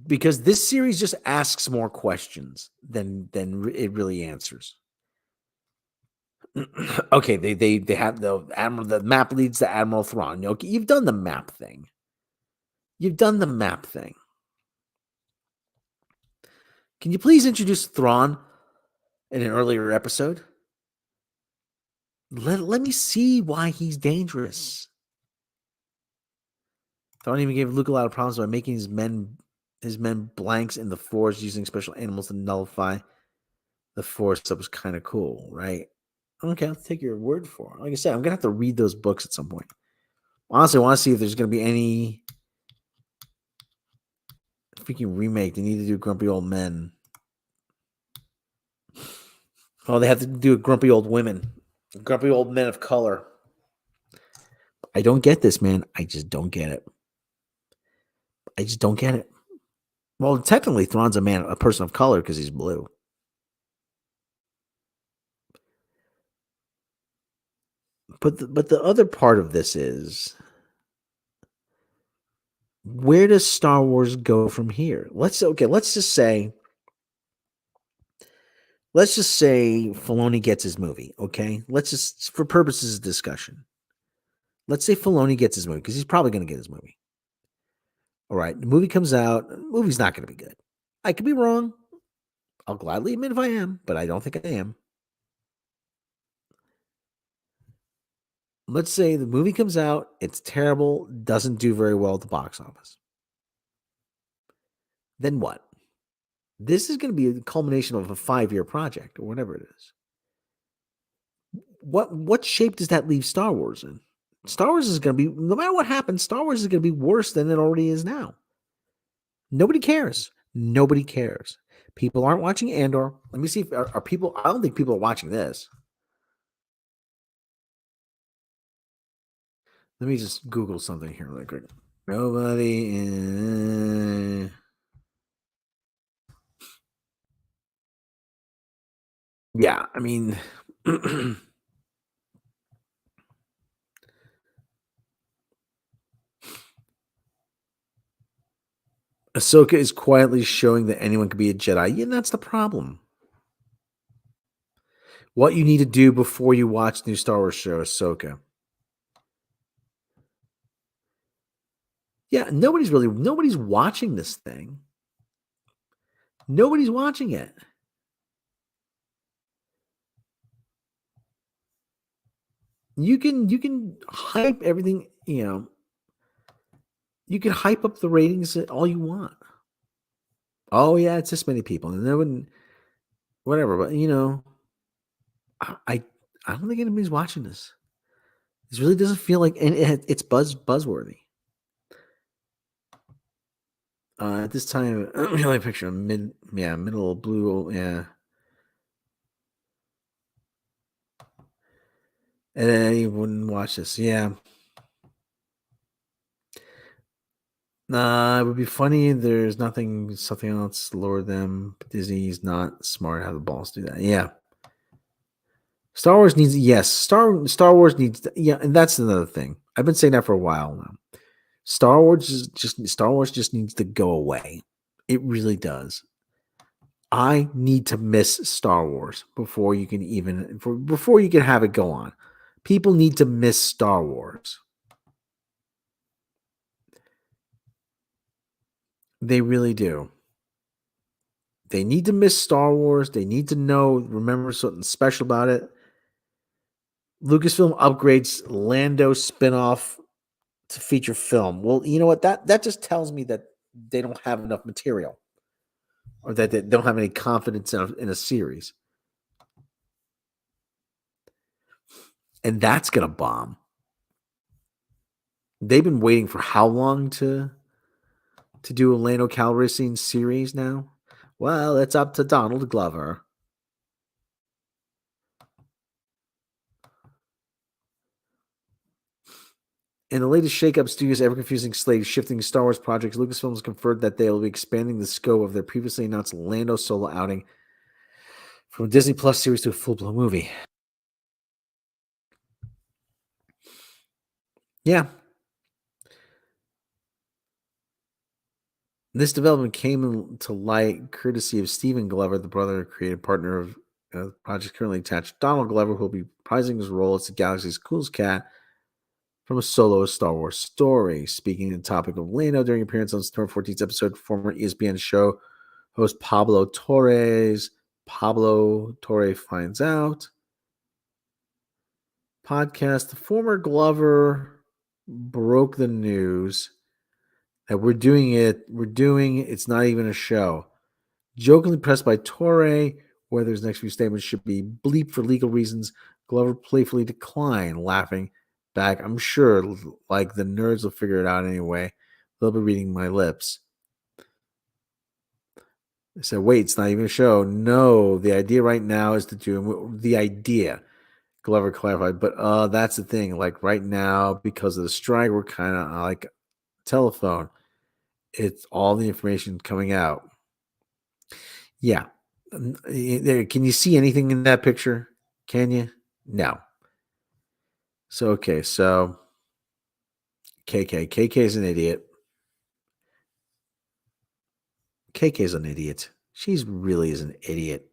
Because this series just asks more questions than it really answers. Okay, they have the admiral. The map leads to Admiral Thrawn. Okay, you've done the map thing. Can you please introduce Thrawn in an earlier episode? Let me see why he's dangerous. Thrawn even gave Luke a lot of problems by making his men blanks in the Force, using special animals to nullify the Force. That was kind of cool, right? Okay, I'll take your word for it. Like I said, I'm gonna have to read those books at some point. Honestly, I want to see if there's gonna be any freaking remake. They need to do Grumpy Old Men. Oh, they have to do Grumpy Old Women. Grumpy Old Men of Color. I don't get this, man. I just don't get it. Well, technically, Thrawn's a person of color because he's blue. But the other part of this is, where does Star Wars go from here? Let's just say Filoni gets his movie. Okay, let's just, for purposes of discussion, let's say Filoni gets his movie because he's probably going to get his movie. All right, the movie comes out. The movie's not going to be good. I could be wrong. I'll gladly admit if I am, but I don't think I am. Let's say the movie comes out, it's terrible, doesn't do very well at the box office. Then what? This is going to be a culmination of a 5-year project or whatever it is. What shape does that leave Star Wars in? Star Wars is going to be, no matter what happens, Star Wars is going to be worse than it already is now. Nobody cares. People aren't watching Andor. Let me see if are people. I don't think people are watching this. Let me just Google something here really quick. Nobody. Yeah, I mean, Ahsoka is quietly showing that anyone can be a Jedi. Yeah, that's the problem. What you need to do before you watch the new Star Wars show, Ahsoka. Yeah, nobody's watching this thing. Nobody's watching it. You can hype everything, you can hype up the ratings all you want. Oh yeah, it's this many people, and then whatever. But I don't think anybody's watching this. This really doesn't feel like, and it's buzzworthy. At this time, I picture middle blue, yeah. And then he wouldn't watch this. Yeah. It would be funny. There's something else lower them. But Disney's not smart. Have the balls to do that. Yeah. Star Wars needs, yes. Star Wars needs, yeah, and that's another thing. I've been saying that for a while now. Star Wars just needs to go away. It really does. I need to miss Star Wars before you can have it go on. People need to miss Star Wars. They really do. They need to miss Star Wars. They need to remember something special about it. Lucasfilm upgrades Lando spinoff to feature film. Well, you know what? That just tells me that they don't have enough material, or that they don't have any confidence in a series. And that's going to bomb. They've been waiting for how long to do a Lando Calrissian series now? Well, it's up to Donald Glover. In the latest shakeup, studios' ever-confusing slate shifting Star Wars projects, Lucasfilm has confirmed that they will be expanding the scope of their previously announced Lando solo outing from a Disney Plus series to a full-blown movie. Yeah. This development came to light courtesy of Stephen Glover, the brother and creative partner of the project currently attached to Donald Glover, who will be reprising his role as the galaxy's coolest cat from a solo Star Wars story. Speaking of the topic of Lando, during appearance on September 14th episode, former ESPN show host Pablo Torre Finds Out podcast, the former Glover broke the news that it's not even a show. Jokingly pressed by Torre whether his next few statements should be bleeped for legal reasons, Glover playfully declined, laughing back, "I'm sure, like the nerds will figure it out anyway. They'll be reading my lips." I said, "Wait, it's not even a show." "No, the idea right now is to do the idea," Glover clarified. "But that's the thing. Like right now, because of the strike, we're kind of like telephone. It's all the information coming out." Yeah. Can you see anything in that picture? Can you? No. So, okay. So, KK is an idiot. KK is an idiot. She's really is an idiot.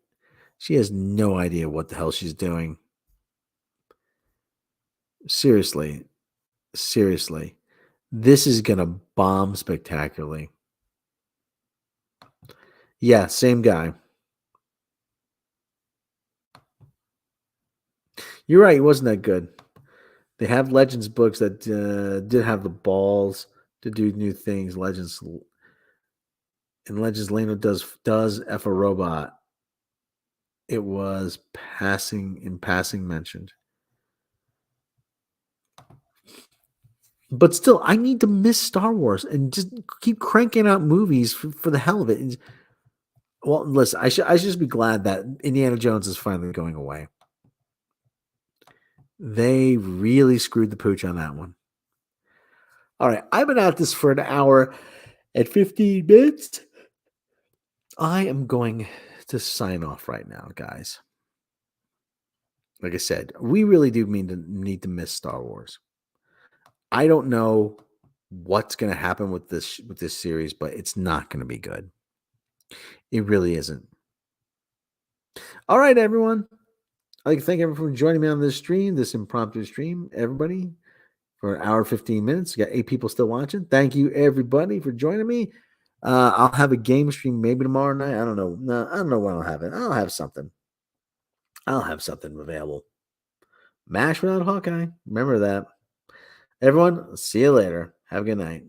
She has no idea what the hell she's doing. Seriously. This is going to bomb spectacularly. Yeah, same guy. You're right. It wasn't that good. They have Legends books that did have the balls to do new things. Legends Lando does F a robot. It was passing mentioned. But still, I need to miss Star Wars and just keep cranking out movies for the hell of it. Well, listen, I should just be glad that Indiana Jones is finally going away. They really screwed the pooch on that one. All right, I've been at this for an hour and 15 minutes. I am going to sign off right now, guys. Like I said, we really do need to miss Star Wars. I don't know what's going to happen with this series, but it's not going to be good. It really isn't. All right, everyone. I'd like to thank everyone for joining me on this stream, this impromptu stream. Everybody, for an hour and 15 minutes. We got 8 people still watching. Thank you, everybody, for joining me. I'll have a game stream maybe tomorrow night. I don't know. No, I don't know when I'll have it. I'll have something available. MASH without Hawkeye. Remember that. Everyone, see you later. Have a good night.